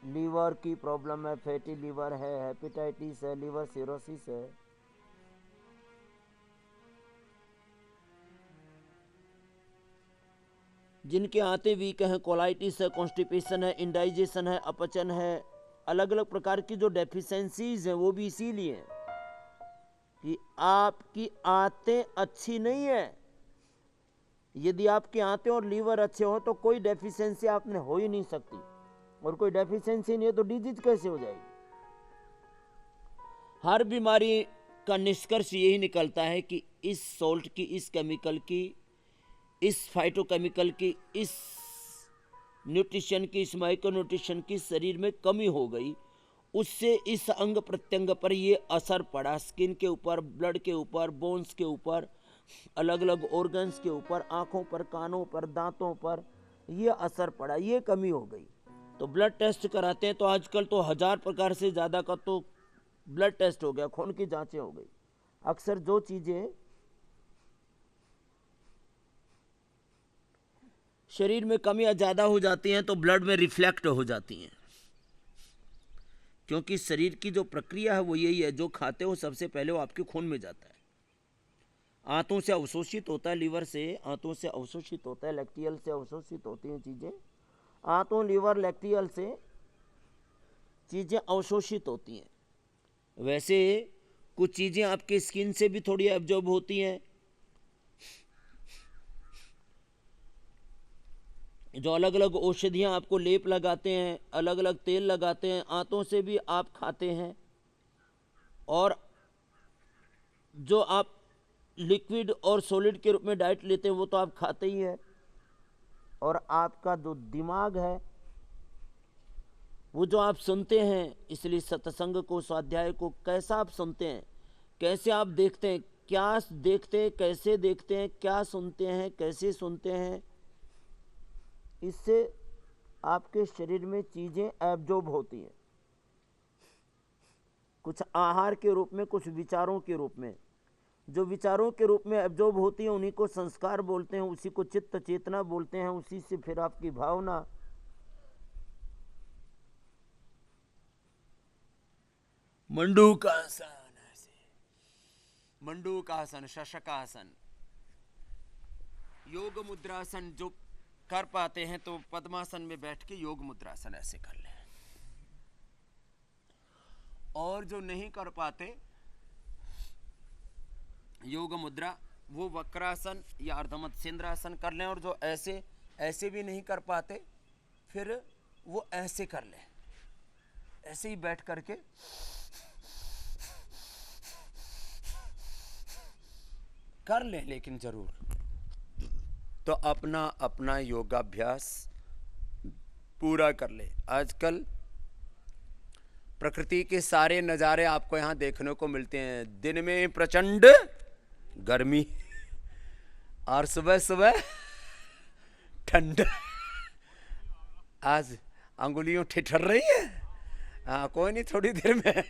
लीवर की प्रॉब्लम है, फैटी लीवर है, हेपेटाइटिस है, लीवर सिरोसिस है, जिनके आंतें वीक हैं, कोलाइटिस है, कॉन्स्टिपेशन है, इंडाइजेशन है, अपचन है, अलग अलग प्रकार की जो डेफिशिएंसीज हैं वो भी इसीलिए हैं कि आपकी आंतें अच्छी नहीं है। यदि आपकी आंतें और लीवर अच्छे हो तो कोई डेफिशिएंसी आप में हो ही नहीं सकती, और कोई डेफिशिएंसी नहीं है तो डिजीज कैसे हो जाएगी। हर बीमारी का निष्कर्ष यही निकलता है कि इस सॉल्ट की, इस केमिकल की, इस फाइटोकेमिकल की, इस न्यूट्रिशन की, इस माइक्रो न्यूट्रिशन की शरीर में कमी हो गई, उससे इस अंग प्रत्यंग पर ये असर पड़ा। स्किन के ऊपर, ब्लड के ऊपर, बोन्स के ऊपर, अलग अलग ऑर्गन्स के ऊपर, आँखों पर, कानों पर, दांतों पर ये असर पड़ा, ये कमी हो गई। तो ब्लड टेस्ट कराते हैं तो आजकल तो 1000 प्रकार से ज़्यादा का तो ब्लड टेस्ट हो गया, खून की जांचें हो गई। अक्सर जो चीज़ें शरीर में कमियां ज़्यादा हो जाती हैं तो ब्लड में रिफ्लेक्ट हो जाती हैं, क्योंकि शरीर की जो प्रक्रिया है वो यही है, जो खाते हो सबसे पहले वो आपके खून में जाता है। आंतों से अवशोषित होता है, लीवर से आंतों से अवशोषित होता है, लैक्टियल से अवशोषित होती हैं चीज़ें। आंतों, लीवर, लैक्टियल से चीज़ें अवशोषित होती हैं। वैसे कुछ चीज़ें आपके स्किन से भी थोड़ी एब्जॉर्ब होती हैं। जो अलग अलग औषधियाँ आपको लेप लगाते हैं, अलग अलग तेल लगाते हैं, आंतों से भी आप खाते हैं। और जो आप लिक्विड और सॉलिड के रूप में डाइट लेते हैं वो तो आप खाते ही हैं। और आपका जो दिमाग है वो जो आप सुनते हैं, इसलिए सत्संग को, स्वाध्याय को कैसा आप सुनते हैं, कैसे आप देखते हैं, क्या देखते हैं, कैसे देखते हैं, क्या सुनते हैं, कैसे सुनते हैं, इससे आपके शरीर में चीज़ें एब्जॉर्ब होती हैं, कुछ आहार के रूप में, कुछ विचारों के रूप में। जो विचारों के रूप में एब्जॉर्ब होती हैं उन्हीं को संस्कार बोलते हैं, उसी को चित्त चेतना बोलते हैं, उसी से फिर आपकी भावना। मंडूकासन, मंडूकासन, शशकासन, योग मुद्रासन जो कर पाते हैं तो पद्मासन में बैठ के योग मुद्रासन ऐसे कर लें, और जो नहीं कर पाते योग मुद्रा वो वक्रासन या अर्धमत्स्येंद्रासन कर लें, और जो ऐसे भी नहीं कर पाते फिर वो ऐसे कर लें, ऐसे ही बैठ करके कर ले, लेकिन जरूर। तो अपना अपना योगाभ्यास पूरा कर ले। आजकल प्रकृति के सारे नज़ारे आपको यहाँ देखने को मिलते हैं। दिन में प्रचंड गर्मी और सुबह सुबह ठंड। आज अंगुलियों ठिठर रही है। हाँ, कोई नहीं, थोड़ी देर में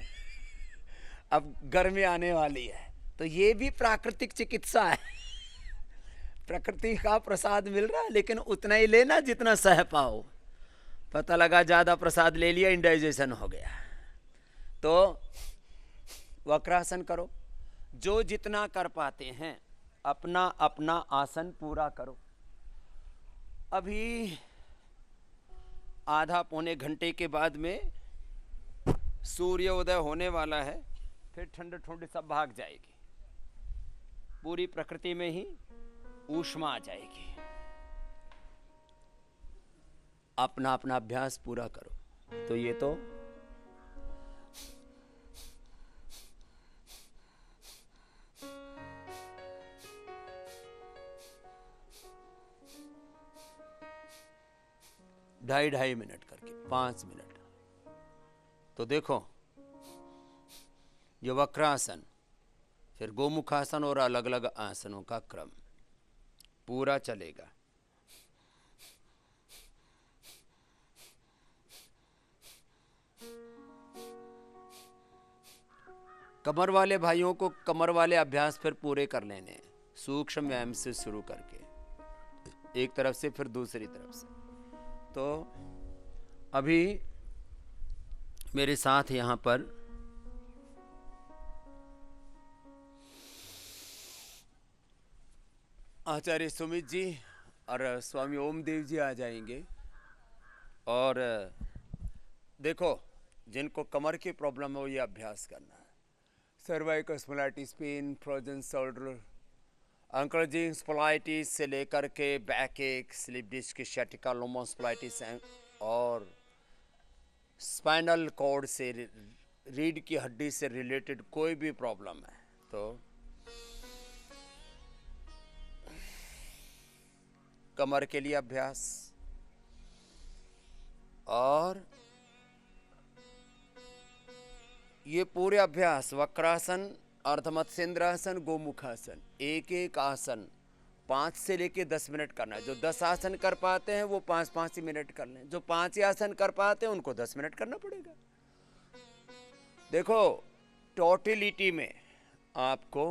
अब गर्मी आने वाली है। तो ये भी प्राकृतिक चिकित्सा है। प्रकृति का प्रसाद मिल रहा है, लेकिन उतना ही लेना जितना सह पाओ। पता लगा ज़्यादा प्रसाद ले लिया, इंडाइजेशन हो गया। तो वक्रासन करो, जो जितना कर पाते हैं अपना अपना आसन पूरा करो। अभी आधा पौने घंटे के बाद में सूर्योदय होने वाला है, फिर ठंड ठंड सब भाग जाएगी, पूरी प्रकृति में ही ऊष्मा आ जाएगी। अपना अपना अभ्यास पूरा करो। तो ये तो ढाई मिनट करके 5 मिनट। तो देखो, ये वक्रासन, फिर गोमुखासन और अलग अलग आसनों का क्रम पूरा चलेगा। कमर वाले भाइयों को कमर वाले अभ्यास फिर पूरे कर लेने हैं, सूक्ष्म व्यायाम से शुरू करके, एक तरफ से फिर दूसरी तरफ से। तो अभी मेरे साथ यहाँ पर आचार्य सुमित जी और स्वामी ओमदेव जी आ जाएंगे। और देखो, जिनको कमर की प्रॉब्लम हो, ये अभ्यास करना है। Cervical spondylitis pain, frozen shoulder, ankylosing spondylitis से लेकर के बैक एक, स्लिप डिस्क, सciatica, लोमस स्पॉन्डिलाइटिस और स्पाइनल कॉर्ड से, रीढ़ की हड्डी से रिलेटेड कोई भी प्रॉब्लम है तो कमर के लिए अभ्यास। और ये पूरे अभ्यास वक्रासन, अर्धमत्स्येंद्रासन, गोमुखासन, एक एक आसन 5 से लेके 10 मिनट करना है। जो 10 आसन कर पाते हैं वो 5-5 ही मिनट कर लें। जो 5 ही आसन कर पाते हैं उनको 10 मिनट करना पड़ेगा। देखो, टोटलिटी में आपको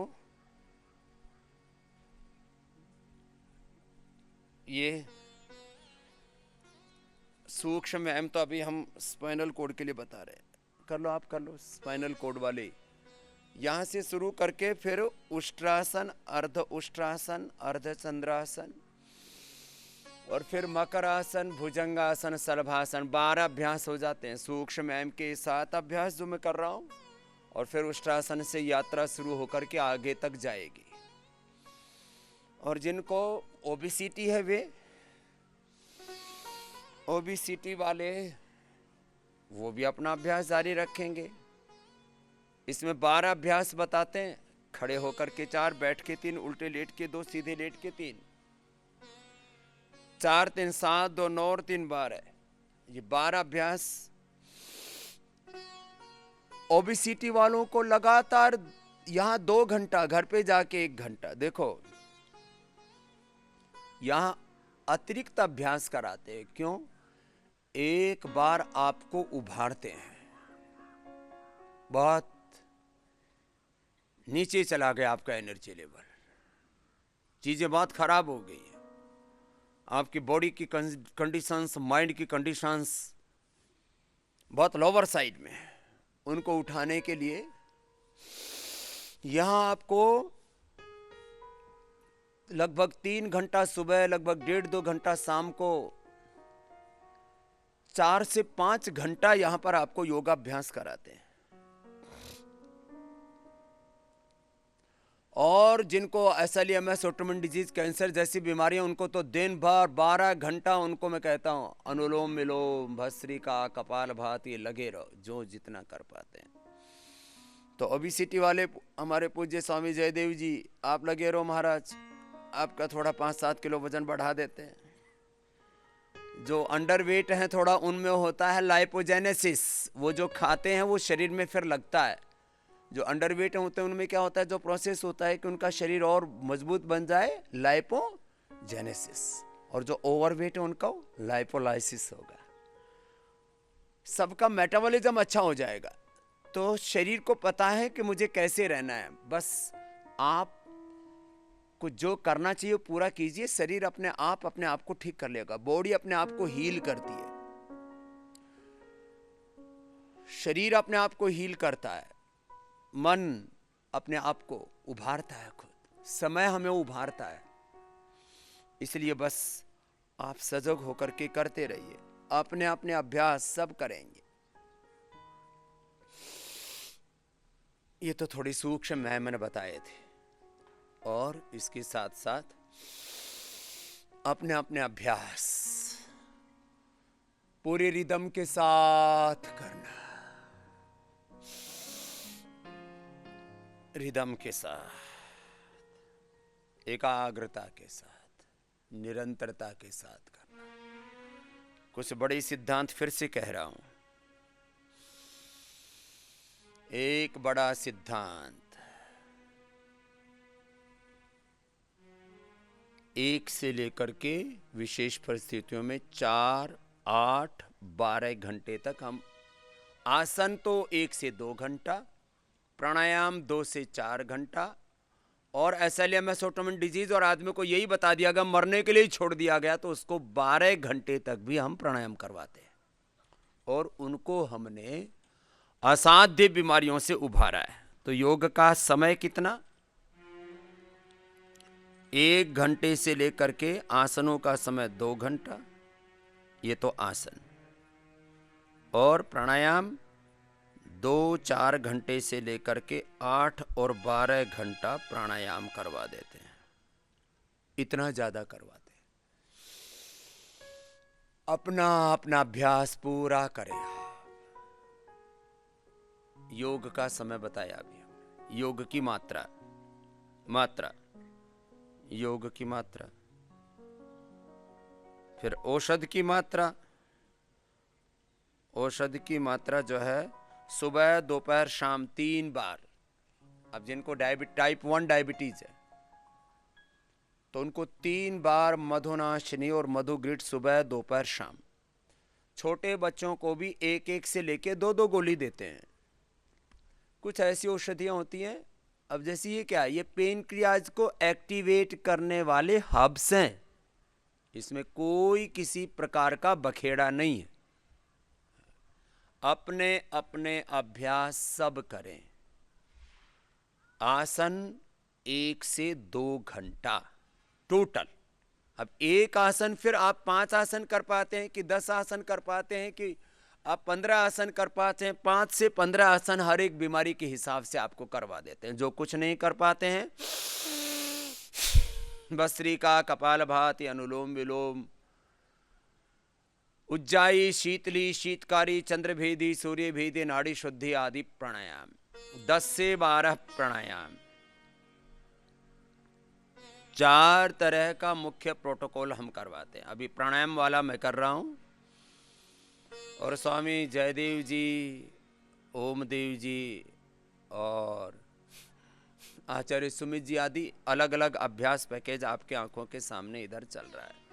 ये सूक्ष्म व्यायाम तो अभी हम स्पाइनल कोड के लिए बता रहे हैं। कर लो, आप कर लो स्पाइनल कोड वाले। यहाँ से शुरू करके फिर उष्ट्रासन, अर्ध उष्ट्रासन, अर्ध चंद्रासन, और फिर मकरासन, भुजंगासन, शलभासन। 12 अभ्यास हो जाते हैं सूक्ष्म व्यायाम के 7 अभ्यास जो मैं कर रहा हूँ। और फिर उष्ट्रासन से यात्रा शुरू होकर के आगे तक जाएगी। और जिनको ओबेसिटी है, वे ओबेसिटी वाले वो भी अपना अभ्यास जारी रखेंगे। इसमें 12 अभ्यास बताते हैं। खड़े होकर के 4, बैठ के 3, उल्टे लेट के 2, सीधे लेट के 3, 4 3 7 2 9 और 3 12। ये 12 अभ्यास ओबेसिटी वालों को लगातार यहाँ 2 घंटा, घर पे जाके 1 घंटा। देखो, यहाँ अतिरिक्त अभ्यास कराते हैं। क्यों? एक बार आपको उभारते हैं, बहुत नीचे चला गया आपका एनर्जी लेवल, चीजें बहुत खराब हो गई है, आपकी बॉडी की कंडीशंस, माइंड की कंडीशंस बहुत लोअर साइड में है। उनको उठाने के लिए यहां आपको लगभग 3 घंटा सुबह, लगभग 1.5-2 घंटा शाम को, 4 से 5 घंटा यहां पर आपको योगाभ्यास कराते हैं। और जिनको SLEMS, ऑटोइम्यून डिजीज, कैंसर जैसी बीमारियां, उनको तो दिन भर 12 घंटा, उनको मैं कहता हूं अनुलोम विलोम, भस्त्रिका, कपालभाति, लगे रहो, जो जितना कर पाते हैं। तो ओबेसिटी वाले हमारे पूज्य स्वामी जयदेव जी, आप लगे रहो महाराज, आपका थोड़ा 5-7 किलो वजन बढ़ा देते हैं। जो अंडर वेट हैं थोड़ा, उनमें होता है लाइपोजेनेसिस, वो जो खाते हैं वो शरीर में फिर लगता है। जो अंडर वेट होते हैं उनमें क्या होता है, जो प्रोसेस होता है कि उनका शरीर और मजबूत बन जाए, लाइपोजेनेसिस। और जो ओवर वेट है उनका लाइपोलाइसिस होगा। सबका मेटाबॉलिज्म अच्छा हो जाएगा। तो शरीर को पता है कि मुझे कैसे रहना है, बस आप को जो करना चाहिए पूरा कीजिए, शरीर अपने आप को ठीक कर लेगा। बॉडी अपने आप को हील करती है, शरीर अपने आप को हील करता है, मन अपने आप को उभारता है, खुद समय हमें उभारता है। इसलिए बस आप सजग होकर के करते रहिए, अपने अपने अभ्यास सब करेंगे। ये तो थोड़ी सूक्ष्म है, मैंने बताए थे। और इसके साथ साथ अपने अपने अभ्यास पूरे रिदम के साथ करना, रिदम के साथ, एकाग्रता के साथ, निरंतरता के साथ करना। कुछ बड़े सिद्धांत फिर से कह रहा हूं। एक बड़ा सिद्धांत, 1 से लेकर के विशेष परिस्थितियों में 4, 8, 12 घंटे तक हम आसन तो 1 से 2 घंटा, प्राणायाम 2 से 4 घंटा, और एसएलएमएस ऑटोइम्यून डिजीज और आदमी को यही बता दिया गया, मरने के लिए छोड़ दिया गया, तो उसको 12 घंटे तक भी हम प्राणायाम करवाते हैं। और उनको हमने असाध्य बीमारियों से उभारा है। तो योग का समय कितना? 1 घंटे से लेकर के आसनों का समय 2 घंटा, ये तो आसन। और प्राणायाम 2-4 घंटे से लेकर के 8 और 12 घंटा प्राणायाम करवा देते हैं। इतना ज्यादा करवाते हैं। अपना अपना अभ्यास पूरा करें। योग का समय बताया अभी हमने, योग की मात्रा, योग की मात्रा, फिर औषध की मात्रा। औषध की मात्रा जो है सुबह, दोपहर, शाम 3 बार। अब जिनको टाइप 1 डायबिटीज है तो उनको 3 बार मधुनाशिनी और मधुग्रिट सुबह, दोपहर, शाम। छोटे बच्चों को भी 1-1 से लेके 2-2 गोली देते हैं। कुछ ऐसी औषधियां होती हैं, अब जैसे ये क्या है, ये पेनक्रियाज को एक्टिवेट करने वाले हब्स हैं। इसमें कोई किसी प्रकार का बखेड़ा नहीं है। अपने अपने अभ्यास सब करें। आसन 1 से 2 घंटा टोटल। अब एक आसन फिर आप 5 आसन कर पाते हैं कि 10 आसन कर पाते हैं कि आप 15 आसन कर पाते हैं। 5 से 15 आसन हर एक बीमारी के हिसाब से आपको करवा देते हैं। जो कुछ नहीं कर पाते हैं, भस्त्रिका, कपालभाति, अनुलोम विलोम, उज्जाई, शीतली, शीतकारी, चंद्रभेदी, सूर्यभेदी, नाड़ी शुद्धि आदि प्राणायाम 10 से 12 प्राणायाम। 4 तरह का मुख्य प्रोटोकॉल हम करवाते हैं। अभी प्राणायाम वाला मैं कर रहा हूं, और स्वामी जयदेव जी, ओमदेव जी और आचार्य सुमित जी आदि अलग अलग अभ्यास पैकेज आपके आंखों के सामने इधर चल रहा है।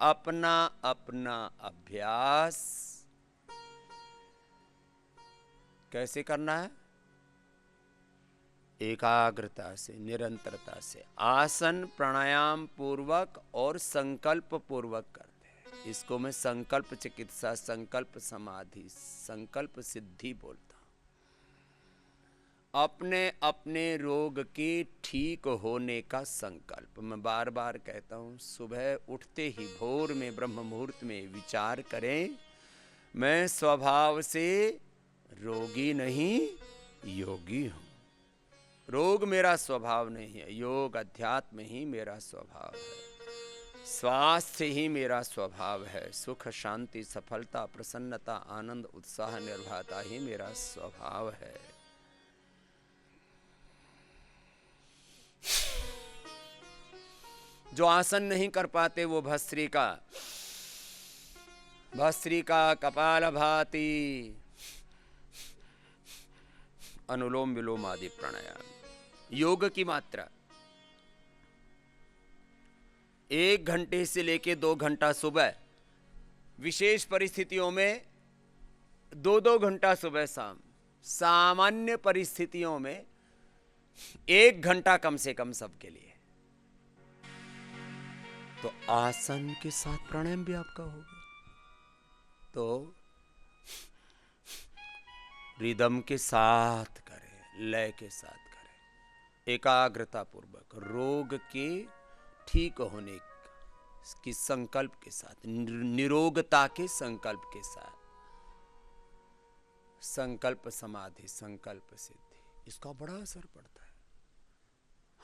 अपना अपना अभ्यास कैसे करना है? एकाग्रता से, निरंतरता से, आसन प्राणायाम पूर्वक और संकल्प पूर्वक करते हैं। इसको मैं संकल्प चिकित्सा, संकल्प समाधि, संकल्प सिद्धि बोलता हूं। अपने अपने रोग के ठीक होने का संकल्प। मैं बार बार कहता हूं, सुबह उठते ही भोर में ब्रह्म मुहूर्त में विचार करें, मैं स्वभाव से रोगी नहीं, योगी हूं। रोग मेरा स्वभाव नहीं है, योग अध्यात्म ही मेरा स्वभाव है। स्वास्थ्य ही मेरा स्वभाव है, सुख शांति सफलता प्रसन्नता आनंद उत्साह निर्भयता ही मेरा स्वभाव है। जो आसन नहीं कर पाते वो भस्त्रिका कपालभाति अनुलोम विलोम आदि प्राणायाम। योग की मात्रा 1 घंटे से लेके 2 घंटा सुबह, विशेष परिस्थितियों में 2-2 घंटा सुबह शाम, सामान्य परिस्थितियों में 1 घंटा कम से कम सबके लिए। तो आसन के साथ प्राणायाम भी आपका होगा। तो रिदम के साथ करें, लय के साथ करें, एकाग्रता पूर्वक, रोग के ठीक होने की संकल्प के साथ, निरोगता के संकल्प के साथ। संकल्प समाधि, संकल्प सिद्धि, इसका बड़ा असर पड़ता है।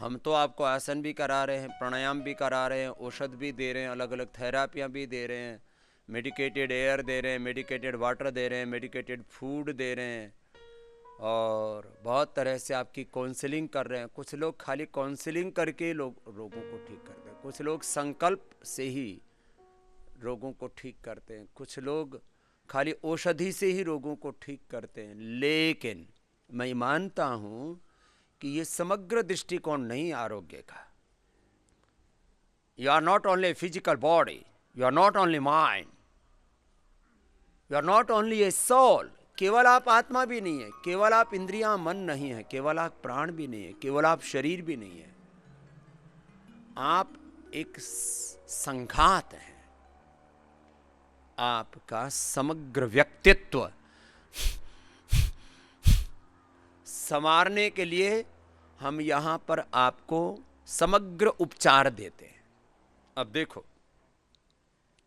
हम तो आपको आसन भी करा रहे हैं, प्राणायाम भी करा रहे हैं, औषध भी दे रहे हैं, अलग अलग थेरापियां भी दे रहे हैं, मेडिकेटेड एयर दे रहे हैं, मेडिकेटेड वाटर दे रहे हैं, मेडिकेटेड फूड दे रहे हैं, और बहुत तरह से आपकी काउंसलिंग कर रहे हैं। कुछ लोग खाली काउंसलिंग करके रोगों को ठीक करते हैं, कुछ लोग संकल्प से ही रोगों को ठीक करते हैं, कुछ लोग खाली औषधि से ही रोगों को ठीक करते हैं। लेकिन मैं मानता हूं कि ये समग्र दृष्टिकोण नहीं आरोग्य का। You are not only physical body, you are not only mind, you are not only a soul. केवल आप आत्मा भी नहीं है, केवल आप इंद्रियां मन नहीं है, केवल आप प्राण भी नहीं है, केवल आप शरीर भी नहीं है। आप एक संघात है। आपका समग्र व्यक्तित्व संवारने के लिए हम यहां पर आपको समग्र उपचार देते हैं। अब देखो,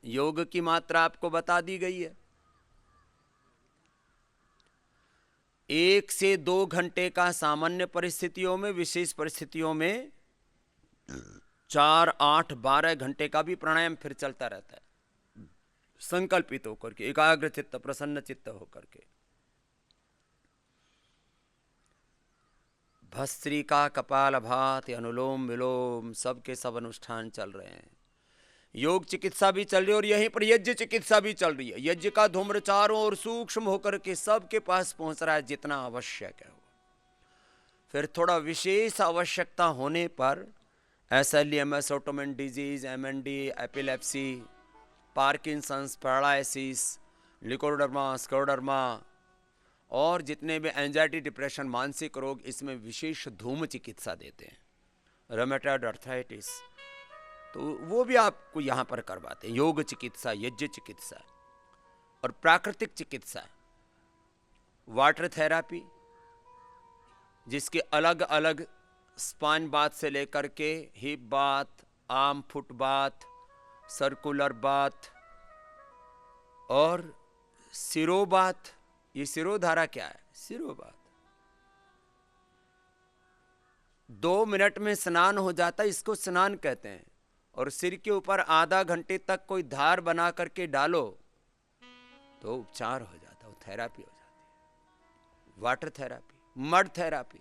योग की मात्रा आपको बता दी गई है। 1 से 2 घंटे का सामान्य परिस्थितियों में, विशेष परिस्थितियों में 4, 8, 12 घंटे का भी प्राणायाम फिर चलता रहता है, संकल्पित होकर के, एकाग्र चित्त प्रसन्न चित्त होकर के। भस्त्रिका कपालभाति अनुलोम विलोम सब के सब अनुष्ठान चल रहे हैं। योग चिकित्सा भी चल रही है और यहीं पर यज्ञ चिकित्सा भी चल रही है। यज्ञ का धूम्र चारों और सूक्ष्म होकर के सबके पास पहुंच रहा है जितना आवश्यक है। फिर थोड़ा विशेष आवश्यकता होने पर SLEMS, autoimmune disease, MND, epilepsy, Parkinson's, paralysis, leucoderma, scleroderma और जितने भी एंजाइटी, डिप्रेशन, मानसिक रोग, इसमें विशेष धूम चिकित्सा देते हैं। रोमेटॉइड आर्थराइटिस, तो वो भी आपको यहाँ पर करवाते हैं। योग चिकित्सा, यज्ञ चिकित्सा और प्राकृतिक चिकित्सा, वाटर थेरापी, जिसके अलग अलग स्पाइन बाथ से लेकर के hip bath, arm foot bath, circular bath और सिरो बाथ। ये सिरोधारा क्या है? सिरो बाथ 2 मिनट में स्नान हो जाता है, इसको स्नान कहते हैं। और सिर के ऊपर आधा घंटे तक कोई धार बना करके डालो तो उपचार हो जाता है, थेरापी हो जाती है। वाटर थेरापी, मड थेरापी,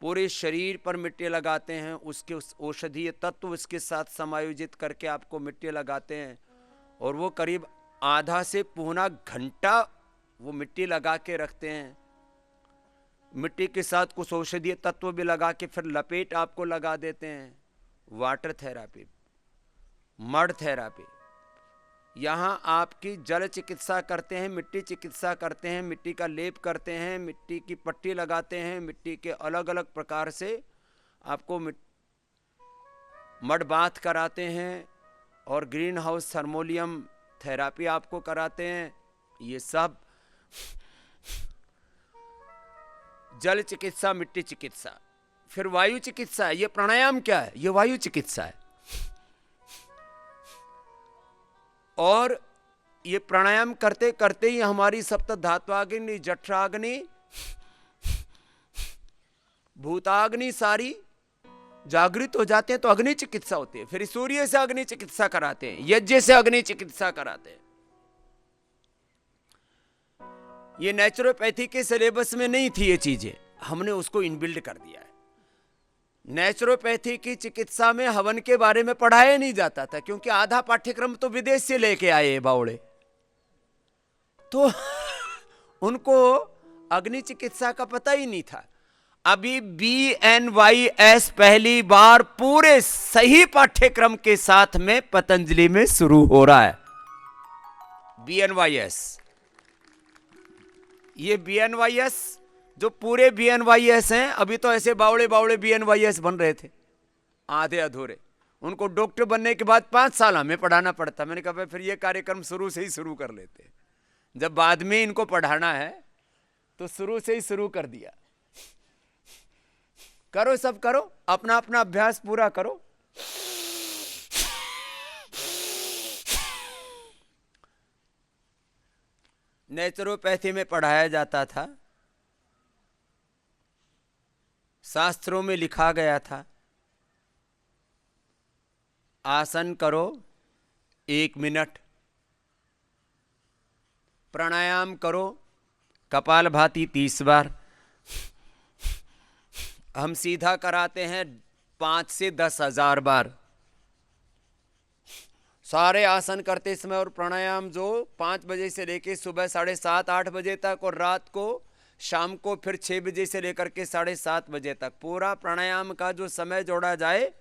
पूरे शरीर पर मिट्टी लगाते हैं, उसके उस औषधीय तत्व उसके साथ समायोजित करके आपको मिट्टी लगाते हैं और वो करीब आधा से पौना घंटा वो मिट्टी लगा के रखते हैं। मिट्टी के साथ कुछ औषधीय तत्व भी लगा के फिर लपेट आपको लगा देते हैं। वाटर थेरापी, मड थेरापी, यहाँ आपकी जल चिकित्सा करते हैं, मिट्टी चिकित्सा करते हैं, मिट्टी का लेप करते हैं, मिट्टी की पट्टी लगाते हैं, मिट्टी के अलग अलग प्रकार से आपको मड बाथ कराते हैं और ग्रीन हाउस थर्मोलियम थेरापी आपको कराते हैं। ये सब जल चिकित्सा, मिट्टी चिकित्सा। फिर वायु चिकित्सा है। ये प्राणायाम क्या है? ये वायु चिकित्सा है। और ये प्राणायाम करते करते ही हमारी सप्त धात्वाग्नि, जठराग्नि, भूताग्नि सारी जागृत हो जाते हैं तो अग्नि चिकित्सा होती है, फिर सूर्य से अग्नि चिकित्सा कराते हैं, यज्ञ से अग्नि चिकित्सा कराते हैं। ये नेचुरोपैथी के सिलेबस में नहीं थी ये चीजें, हमने उसको इनबिल्ड कर दिया है। नेचुरोपैथी की चिकित्सा में हवन के बारे में पढ़ाया नहीं जाता था, क्योंकि आधा पाठ्यक्रम तो विदेश से लेके आए बावड़े, तो उनको अग्नि चिकित्सा का पता ही नहीं था। अभी BNYS पहली बार पूरे सही पाठ्यक्रम के साथ में पतंजलि में शुरू हो रहा है। BNYS, ये BNYS जो पूरे BNYS हैं, अभी तो ऐसे बावड़े बावड़े BNYS बन रहे थे आधे अधूरे, उनको डॉक्टर बनने के बाद 5 साल हमें पढ़ाना पड़ता। मैंने कहा फिर ये कार्यक्रम शुरू से ही शुरू कर लेते, जब बाद में इनको पढ़ाना है तो शुरू से ही शुरू कर दिया। करो, सब करो, अपना अपना अभ्यास पूरा करो। नेचुरोपैथी में पढ़ाया जाता था, शास्त्रों में लिखा गया था, आसन करो 1 मिनट, प्राणायाम करो कपालभाति 30 बार। हम सीधा कराते हैं 5 से 10,000 बार। सारे आसन करते समय और प्राणायाम जो 5 बजे से लेके सुबह 7:30-8 बजे तक, और रात को शाम को फिर 6 बजे से लेकर के 7:30 बजे तक, पूरा प्राणायाम का जो समय जोड़ा जाए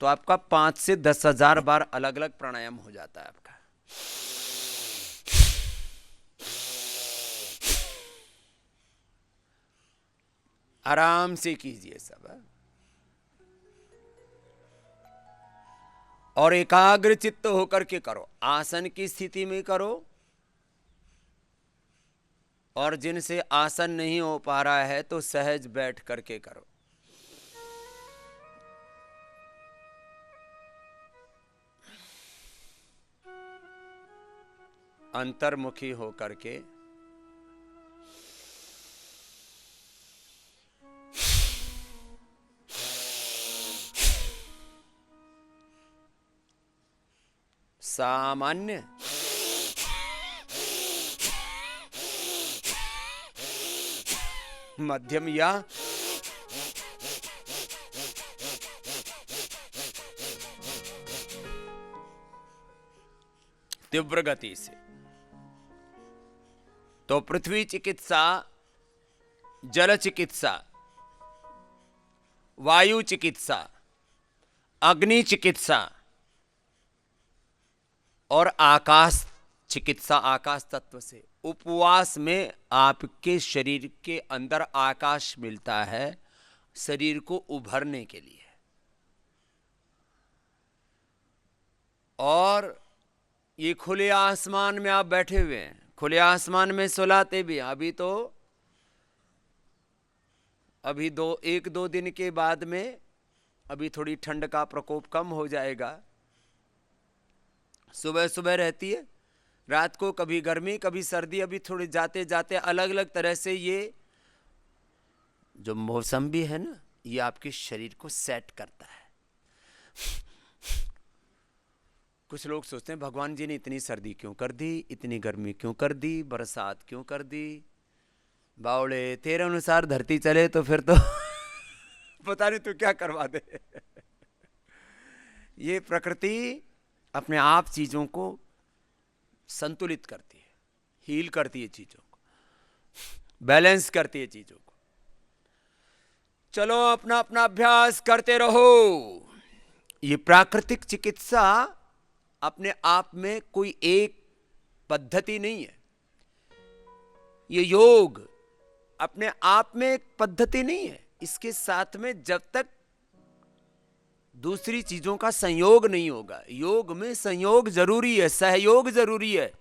तो आपका 5 से 10,000 बार अलग अलग प्राणायाम हो जाता है आपका। आराम से कीजिए सब, और एकाग्र चित्त होकर के करो। आसन की स्थिति में करो, और जिनसे आसन नहीं हो पा रहा है तो सहज बैठ करके करो। अंतर्मुखी होकर के सामान्य मध्यम या तीव्र गति से। तो पृथ्वी चिकित्सा, जल चिकित्सा, वायु चिकित्सा, अग्नि चिकित्सा और आकाश चिकित्सा, आकाश तत्व से। उपवास में आपके शरीर के अंदर आकाश मिलता है शरीर को उभरने के लिए, और ये खुले आसमान में आप बैठे हुए हैं, खुले आसमान में सुलाते भी। अभी तो अभी 1-2 दिन के बाद में अभी थोड़ी ठंड का प्रकोप कम हो जाएगा। सुबह सुबह रहती है, रात को कभी गर्मी कभी सर्दी। अभी थोड़ी जाते जाते अलग अलग तरह से ये जो मौसम भी है ना, ये आपके शरीर को सेट करता है। कुछ लोग सोचते हैं भगवान जी ने इतनी सर्दी क्यों कर दी, इतनी गर्मी क्यों कर दी, बरसात क्यों कर दी। बावड़े, तेरे अनुसार धरती चले तो फिर तो पता नहीं तू क्या करवा दे। ये प्रकृति अपने आप चीजों को संतुलित करती है, हील करती है चीजों को, बैलेंस करती है चीजों को। चलो अपना अपना अभ्यास करते रहो। ये प्राकृतिक चिकित्सा अपने आप में कोई एक पद्धति नहीं है। ये योग अपने आप में एक पद्धति नहीं है। इसके साथ में जब तक दूसरी चीजों का संयोग नहीं होगा, योग में संयोग जरूरी है, सहयोग जरूरी है।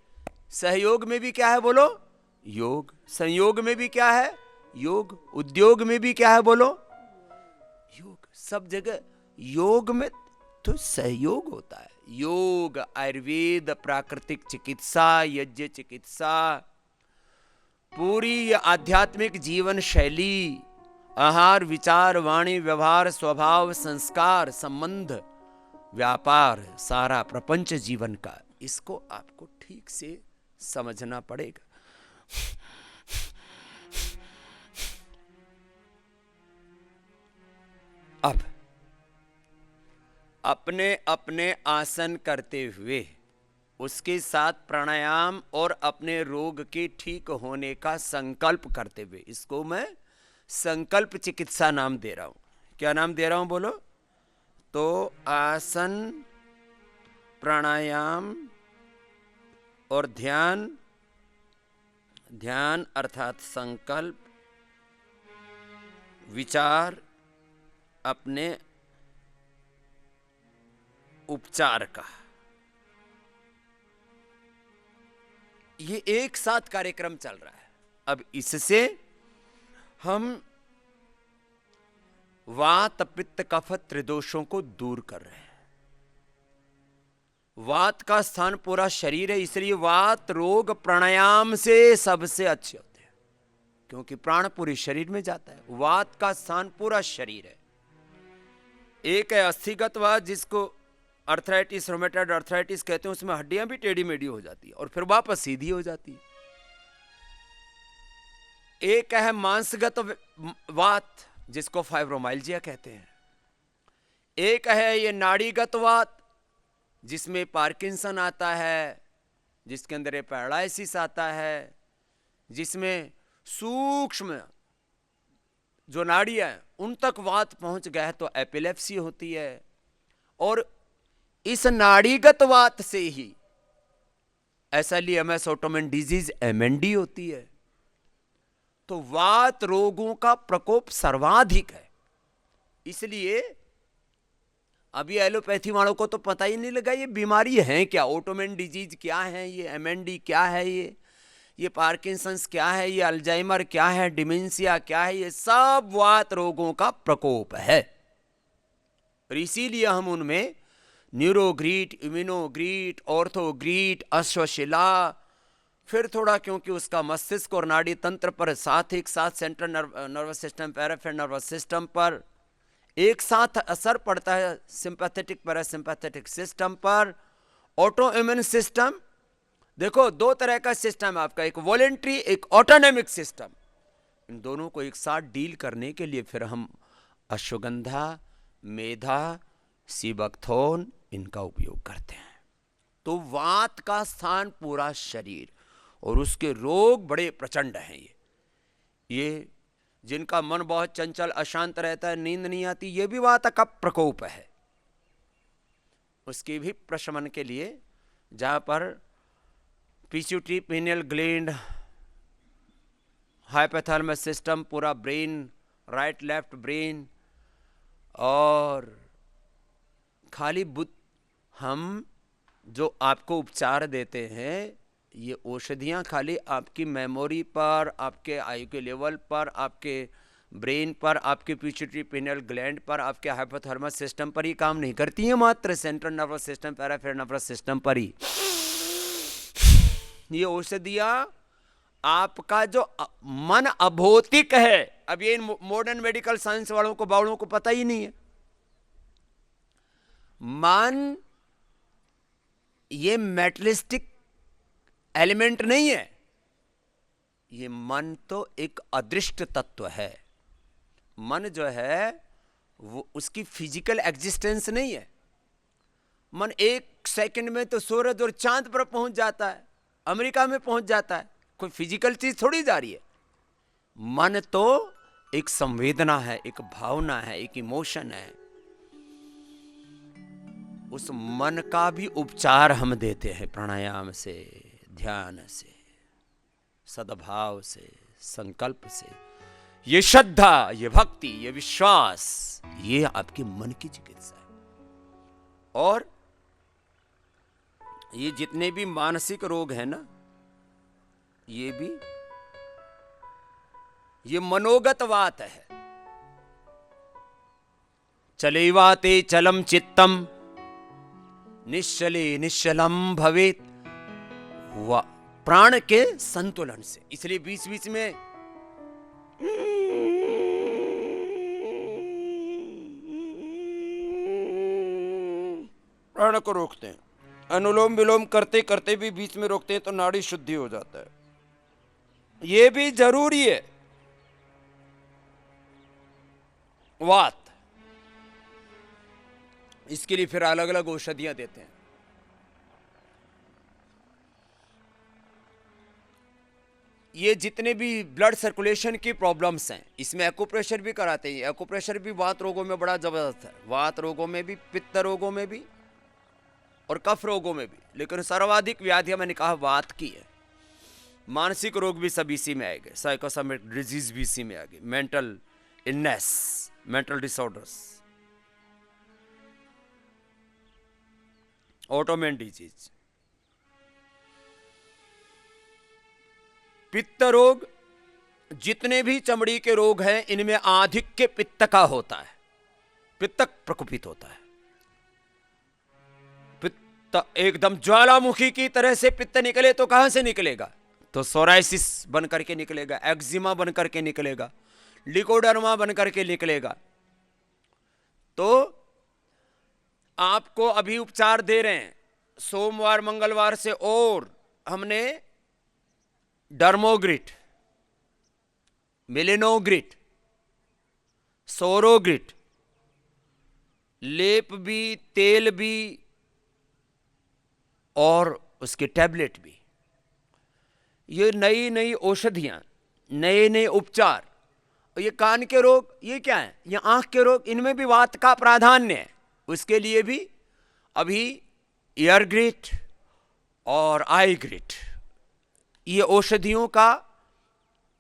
सहयोग में भी क्या है बोलो? योग। संयोग में भी क्या है? योग। उद्योग में भी क्या है बोलो? योग। सब जगह योग में तो सहयोग होता है। योग, आयुर्वेद, प्राकृतिक चिकित्सा, यज्ञ चिकित्सा, पूरी आध्यात्मिक जीवन शैली आहार, विचार, वाणी, व्यवहार, स्वभाव, संस्कार, संबंध, व्यापार, सारा प्रपंच जीवन का, इसको आपको ठीक से समझना पड़ेगा। अब अपने अपने आसन करते हुए उसके साथ प्राणायाम और अपने रोग के ठीक होने का संकल्प करते हुए, इसको मैं संकल्प चिकित्सा नाम दे रहा हूं। क्या नाम दे रहा हूं बोलो? तो आसन, प्राणायाम और ध्यान, ध्यान अर्थात संकल्प, विचार, अपने उपचार का, ये एक साथ कार्यक्रम चल रहा है। अब इससे हम वात, पित्त, कफ, त्रिदोषों को दूर कर रहे हैं। वात का स्थान पूरा शरीर है, इसलिए वात रोग प्राणायाम से सबसे अच्छे होते हैं, क्योंकि प्राण पूरे शरीर में जाता है। वात का स्थान पूरा शरीर है। एक है अस्थिगत वात, जिसको अर्थराइटिस, रोमेटॉइड अर्थराइटिस कहते हैं, उसमें हड्डियां भी टेढ़ी मेढ़ी हो जाती है और फिर वापस सीधी हो जाती है। एक है मांसगत वात, जिसको फाइब्रोमाइल्जिया कहते हैं। एक है ये नाड़ीगत वात, जिसमें पार्किंसन आता है, जिसके अंदर पैरालिसिस आता है, जिसमें सूक्ष्म जो नाड़ियां हैं उन तक वात पहुंच गया है तो एपिलेप्सी होती है। और इस नाड़ीगत वात से ही एसएलईएमएस ऑटोइम्यून डिजीज एमएनडी होती है। तो वात रोगों का प्रकोप सर्वाधिक है। इसलिए अभी एलोपैथी वालों को तो पता ही नहीं लगा ये बीमारी है क्या, ऑटोइम्यून डिजीज क्या है, ये एमएनडी क्या है, ये पार्किंसंस क्या है, ये अल्जाइमर क्या है, डिमेंशिया क्या है, ये सब वात रोगों का प्रकोप है। और इसीलिए हम उनमें न्यूरोग्रीट, इम्यूनोग्रीट, ऑर्थोग्रीट, अश्वशिला, फिर थोड़ा क्योंकि उसका मस्तिष्क और नाड़ी तंत्र पर साथ एक साथ central nervous system, peripheral nervous system पर एक साथ असर पड़ता है, सिंपैथेटिक पैरासिम्पैथेटिक सिस्टम पर, ऑटो इम्यून सिस्टम। देखो दो तरह का सिस्टम है आपका, एक वॉलेंट्री, एक ऑटोनॉमिक सिस्टम। इन दोनों को एक साथ डील करने के लिए फिर हम अश्वगंधा, मेधा, सीबकथोर्न इनका उपयोग करते हैं। तो वात का स्थान पूरा शरीर और उसके रोग बड़े प्रचंड हैं। ये जिनका मन बहुत चंचल अशांत रहता है, नींद नहीं आती, ये भी वात का प्रकोप है। उसके भी प्रशमन के लिए जहां पर pituitary, pineal gland, hypothalamus system, पूरा ब्रेन, राइट लेफ्ट ब्रेन, और खाली हम जो आपको उपचार देते हैं ये औषधियाँ खाली आपकी मेमोरी पर, आपके आयु के लेवल पर, आपके ब्रेन पर, आपके पिट्यूटरी पिनियल ग्लैंड पर, आपके हाइपोथैलेमस सिस्टम पर ही काम नहीं करती हैं, मात्र central nervous system, peripheral nervous system पर ही। ये औषधियाँ आपका जो मन अभौतिक है, अब ये मॉडर्न मेडिकल साइंस वालों को बावड़ों को पता ही नहीं है। मन ये मेटलिस्टिक एलिमेंट नहीं है, ये मन तो एक अदृष्ट तत्व है। मन जो है वो उसकी फिजिकल एग्जिस्टेंस नहीं है। मन एक सेकंड में तो सूरज और चांद पर पहुंच जाता है, अमेरिका में पहुंच जाता है, कोई फिजिकल चीज थोड़ी जा रही है। मन तो एक संवेदना है, एक भावना है, एक इमोशन है। उस मन का भी उपचार हम देते हैं प्राणायाम से, ध्यान से, सद्भाव से, संकल्प से। ये श्रद्धा, ये भक्ति, ये विश्वास, ये आपके मन की चिकित्सा है। और ये जितने भी मानसिक रोग हैं ना, ये भी ये मनोगत वात है। चलेवाते चलम चित्तम निश्चले निश्चलम भवेत, हुआ प्राण के संतुलन से। इसलिए बीच बीच में प्राण को रोकते हैं, अनुलोम विलोम करते करते भी बीच में रोकते हैं तो नाड़ी शुद्धि हो जाता है। ये भी जरूरी है। वात, इसके लिए फिर अलग अलग औषधियां देते हैं। ये जितने भी ब्लड सर्कुलेशन की प्रॉब्लम्स हैं, इसमें एक्यूप्रेशर भी कराते हैं। एक्यूप्रेशर भी वात रोगों में बड़ा जबरदस्त है, वात रोगों में भी, पित्त रोगों में भी और कफ रोगों में भी। लेकिन सर्वाधिक व्याधियां मैंने कहा वात की है। मानसिक रोग भी सब इसी में आएंगे, साइकोसोमेटिक डिजीज भी इसी में आ गई, mental illness, mental disorders, autoimmune disease, पित्त रोग। जितने भी चमड़ी के रोग हैं इनमें आधिक्य पित्त का होता है, पित्त प्रकोपित होता है। पित्त एकदम ज्वालामुखी की तरह से पित्त निकले तो कहां से निकलेगा? तो सोराइसिस बन करके निकलेगा, एक्जिमा बन करके निकलेगा, लिकोडर्मा बन करके निकलेगा। तो आपको अभी उपचार दे रहे हैं सोमवार मंगलवार से, और हमने डर्मोग्रिट, मिलिनोग्रिट, सोरोग्रिट, लेप भी, तेल भी और उसके टैबलेट भी, ये नई नई औषधियां, नए नए उपचार। ये कान के रोग, ये क्या है? ये आंख के रोग, इनमें भी वात का प्राधान्य है। उसके लिए भी अभी ईयर ग्रिट और आई ग्रिट, ये औषधियों का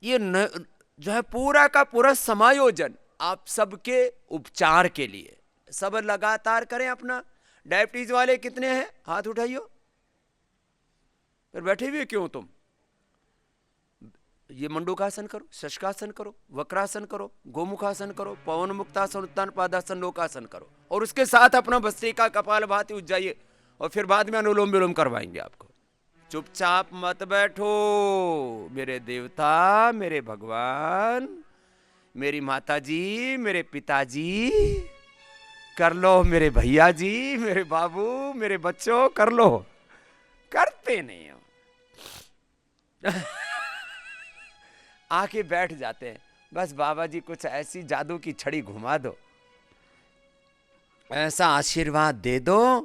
ये जो है पूरा का पूरा समायोजन आप सबके उपचार के लिए। सब लगातार करें अपना। डायबिटीज वाले कितने हैं? हाथ उठाइयो। फिर बैठे हुए क्यों तुम? ये मंडूकासन करो, शशकासन करो, वक्रासन करो, गोमुखासन करो, पवन मुक्तासन, उत्तान पादासन, लोकासन करो, और उसके साथ अपना भस्त्रिका, कपाल भाती उज्जाइए, और फिर बाद में अनुलोम विलोम करवाएंगे आपको। चुपचाप मत बैठो मेरे देवता, मेरे भगवान, मेरी माता जी, मेरे पिताजी, कर लो मेरे भैया जी, मेरे बाबू, मेरे बच्चों, कर लो। करते नहीं हो। आके बैठ जाते हैं, बस बाबा जी कुछ ऐसी जादू की छड़ी घुमा दो, ऐसा आशीर्वाद दे दो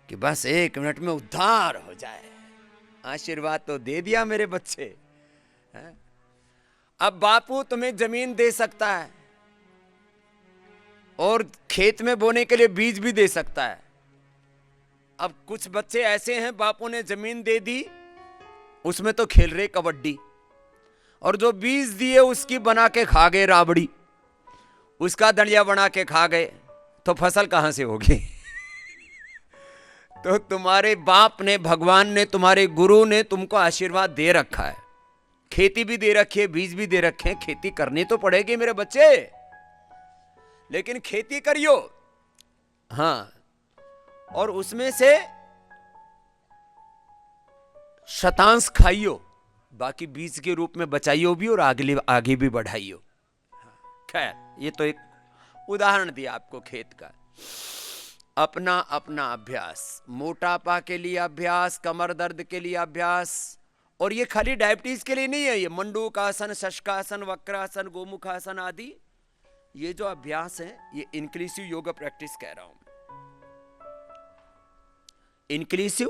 कि बस 1 मिनट में उद्धार हो जाए। आशीर्वाद तो दे दिया मेरे बच्चे। अब बापू तुम्हें जमीन दे सकता है और खेत में बोने के लिए बीज भी दे सकता है। अब कुछ बच्चे ऐसे हैं, बापू ने जमीन दे दी, उसमें तो खेल रहे कबड्डी, और जो बीज दिए उसकी बना के खा गए राबड़ी, उसका दलिया बना के खा गए, तो फसल कहां से होगी? तो तुम्हारे बाप ने, भगवान ने, तुम्हारे गुरु ने तुमको आशीर्वाद दे रखा है, खेती भी दे रखी है, बीज भी दे रखे हैं, खेती करनी तो पड़ेगी मेरे बच्चे, लेकिन खेती करियो। हाँ, और उसमें से शतांश खाइयो, बाकी बीज के रूप में बचाइयो भी और आगे भी बढ़ाइयो। खैर, ये तो एक उदाहरण दिया आपको खेत का। अपना अपना अभ्यास, मोटापा के लिए अभ्यास, कमर दर्द के लिए अभ्यास, और ये खाली डायबिटीज के लिए नहीं है। ये मंडूकासन, शशकासन, वक्रासन, गोमुखासन आदि ये जो अभ्यास है, ये इंक्लूसिव योगा प्रैक्टिस कह रहा हूं। Inclusive,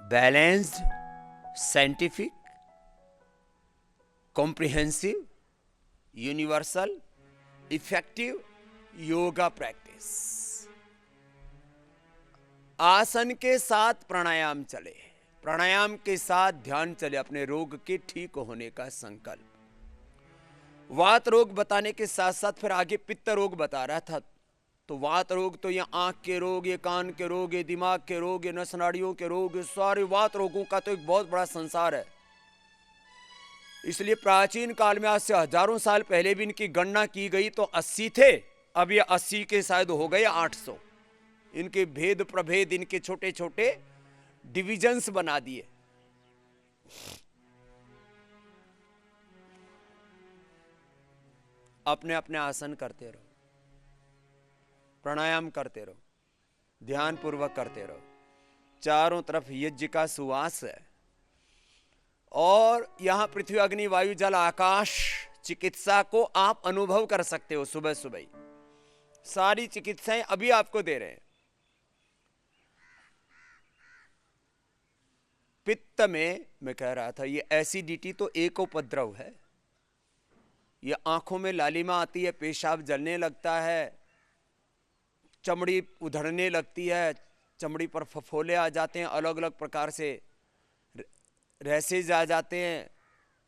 balanced, scientific, comprehensive, universal, effective yoga practice. आसन के साथ प्राणायाम चले, प्राणायाम के साथ ध्यान चले, अपने रोग के ठीक होने का संकल्प। वात रोग बताने के साथ साथ फिर आगे पित्त रोग बता रहा था। तो वात रोग तो ये आंख के रोग, ये कान के रोग, ये दिमाग के रोग, ये नस नाड़ियों के रोग, ये सारे वात रोगों का तो एक बहुत बड़ा संसार है। इसलिए प्राचीन काल में, आज से हजारों साल पहले भी इनकी गणना की गई तो 80 थे, अब ये 80 के शायद हो गए 800। इनके भेद प्रभेद, इनके छोटे छोटे डिविजन्स बना दिए। अपने अपने आसन करते रहो। प्राणायाम करते रहो, ध्यान पूर्वक करते रहो। चारों तरफ यज्ञ का सुवास है और यहां पृथ्वी, अग्नि, वायु, जल, आकाश चिकित्सा को आप अनुभव कर सकते हो। सुबह सुबह ही सारी चिकित्साएं अभी आपको दे रहे हैं। पित्त में मैं कह रहा था, ये एसिडिटी तो एक उपद्रव है। ये आंखों में लालिमा आती है, पेशाब जलने लगता है, चमड़ी उधड़ने लगती है, चमड़ी पर फफोले आ जाते हैं, अलग अलग प्रकार से रैसेज आ जाते हैं,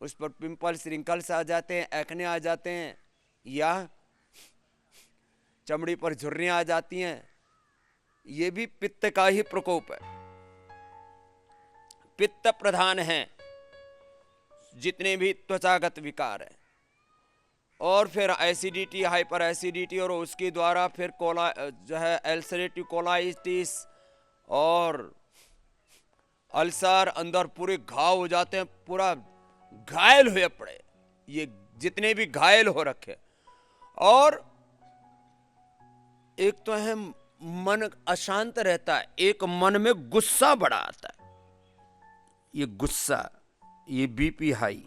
उस पर पिंपल्स, रिंकल्स आ जाते हैं, एक्ने आ जाते हैं, या चमड़ी पर झुर्रियां आ जाती हैं। ये भी पित्त का ही प्रकोप है। पित्त प्रधान है जितने भी त्वचागत विकार हैं। और फिर एसिडिटी, हाइपर एसिडिटी, और उसके द्वारा फिर जो है अल्सरेटिव कोलाइटिस और अल्सर, अंदर पूरे घाव हो जाते हैं, पूरा घायल हुए पड़े ये जितने भी घायल हो रखे। और एक तो है मन अशांत रहता है, एक मन में गुस्सा बड़ा आता है। ये गुस्सा, ये बीपी हाई,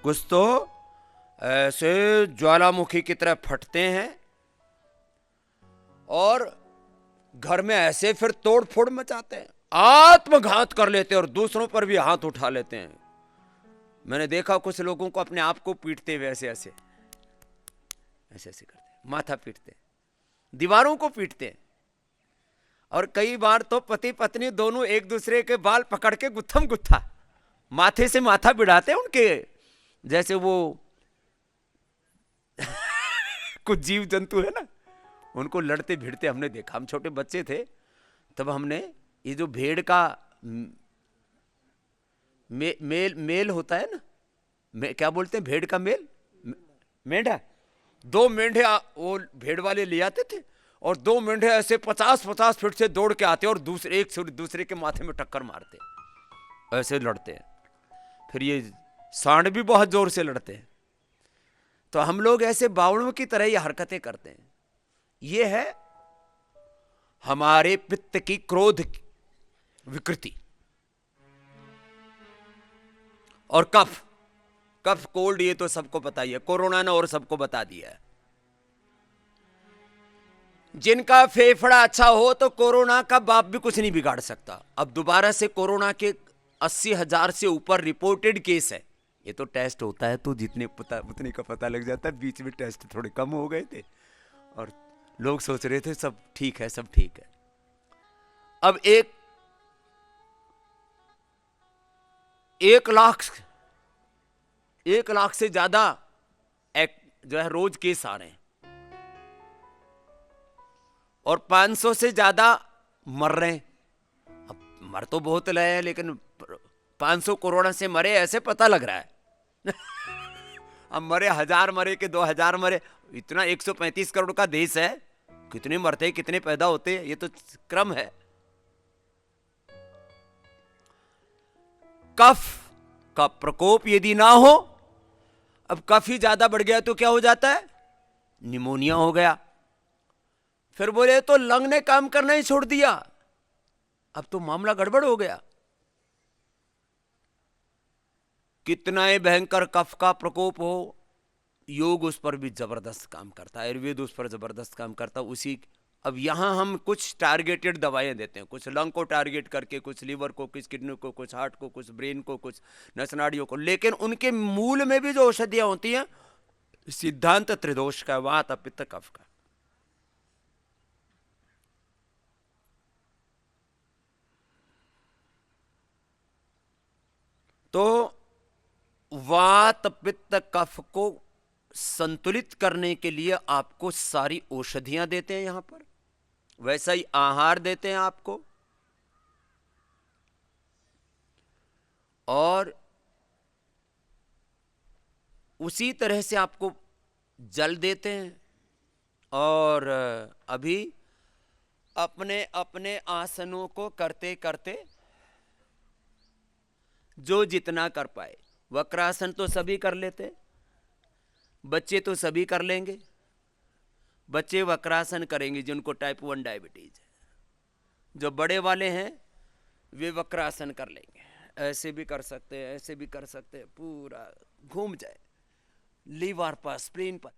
कुछ तो ऐसे ज्वालामुखी की तरह फटते हैं और घर में ऐसे फिर तोड़ फोड़ मचाते हैं, आत्मघात कर लेते हैं और दूसरों पर भी हाथ उठा लेते हैं। मैंने देखा कुछ लोगों को अपने आप को पीटते हुए ऐसे ऐसे ऐसे ऐसे करते, माथा पीटते, दीवारों को पीटते। और कई बार तो पति पत्नी दोनों एक दूसरे के बाल पकड़ के गुत्थम गुत्था माथे से माथा भिड़ाते हैं उनके, जैसे वो कुछ जीव जंतु है ना, उनको लड़ते भिड़ते हमने देखा। हम छोटे बच्चे थे तब हमने ये जो भेड़ का मेल होता है ना, क्या बोलते हैं भेड़ का मेल, मेंढा, 2 मेंढे वो भेड़ वाले ले आते थे और 2 मेंढे ऐसे 50-50 फीट से दौड़ के आते और एक दूसरे के माथे में टक्कर मारते, ऐसे लड़ते हैं। फिर ये सांड भी बहुत जोर से लड़ते हैं। तो हम लोग ऐसे बावड़ों की तरह ये हरकतें करते हैं। ये है हमारे पित्त की क्रोध विकृति। और कफ, कफ कोल्ड ये तो सबको पता ही है, कोरोना ने और सबको बता दिया है। जिनका फेफड़ा अच्छा हो तो कोरोना का बाप भी कुछ नहीं बिगाड़ सकता। अब दोबारा से कोरोना के 80,000 से ऊपर रिपोर्टेड केस है। ये तो टेस्ट होता है तो जितने उतने का पता लग जाता है। बीच में टेस्ट थोड़े कम हो गए थे और लोग सोच रहे थे सब ठीक है, सब ठीक है। अब 1 लाख से ज्यादा जो है रोज केस आ रहे हैं और 500 से ज्यादा मर रहे हैं। अब मर तो बहुत रहे हैं लेकिन 500 कोरोना से मरे ऐसे पता लग रहा है। अब मरे 1000 मरे कि 2000 मरे, इतना 135 करोड़ का देश है, कितने मरते हैं कितने पैदा होते हैं, ये तो क्रम है। कफ का प्रकोप यदि ना हो, अब कफ ही ज्यादा बढ़ गया तो क्या हो जाता है, निमोनिया हो गया। फिर बोले तो लंग ने काम करना ही छोड़ दिया, अब तो मामला गड़बड़ हो गया। कितना ही भयंकर कफ का प्रकोप हो, योग उस पर भी जबरदस्त काम करता है, आयुर्वेद उस पर जबरदस्त काम करता है। उसी अब यहां हम कुछ टारगेटेड दवाएं देते हैं, कुछ लंग को टारगेट करके, कुछ लीवर को, कुछ किडनी को, कुछ हार्ट को, कुछ ब्रेन को, कुछ नस नाड़ियों को, लेकिन उनके मूल में भी जो औषधियां होती हैं सिद्धांत त्रिदोष का, वात पित्त कफ का। तो वात पित्त कफ को संतुलित करने के लिए आपको सारी औषधियां देते हैं यहां पर, वैसा ही आहार देते हैं आपको, और उसी तरह से आपको जल देते हैं। और अभी अपने अपने आसनों को करते करते जो जितना कर पाए, वक्रासन तो सभी कर लेते, बच्चे तो सभी कर लेंगे, बच्चे वक्रासन करेंगे जिनको टाइप 1 डायबिटीज है। जो बड़े वाले हैं वे वक्रासन कर लेंगे, ऐसे भी कर सकते हैं, ऐसे भी कर सकते हैं, पूरा घूम जाए लीवर पर, स्प्लीन पर।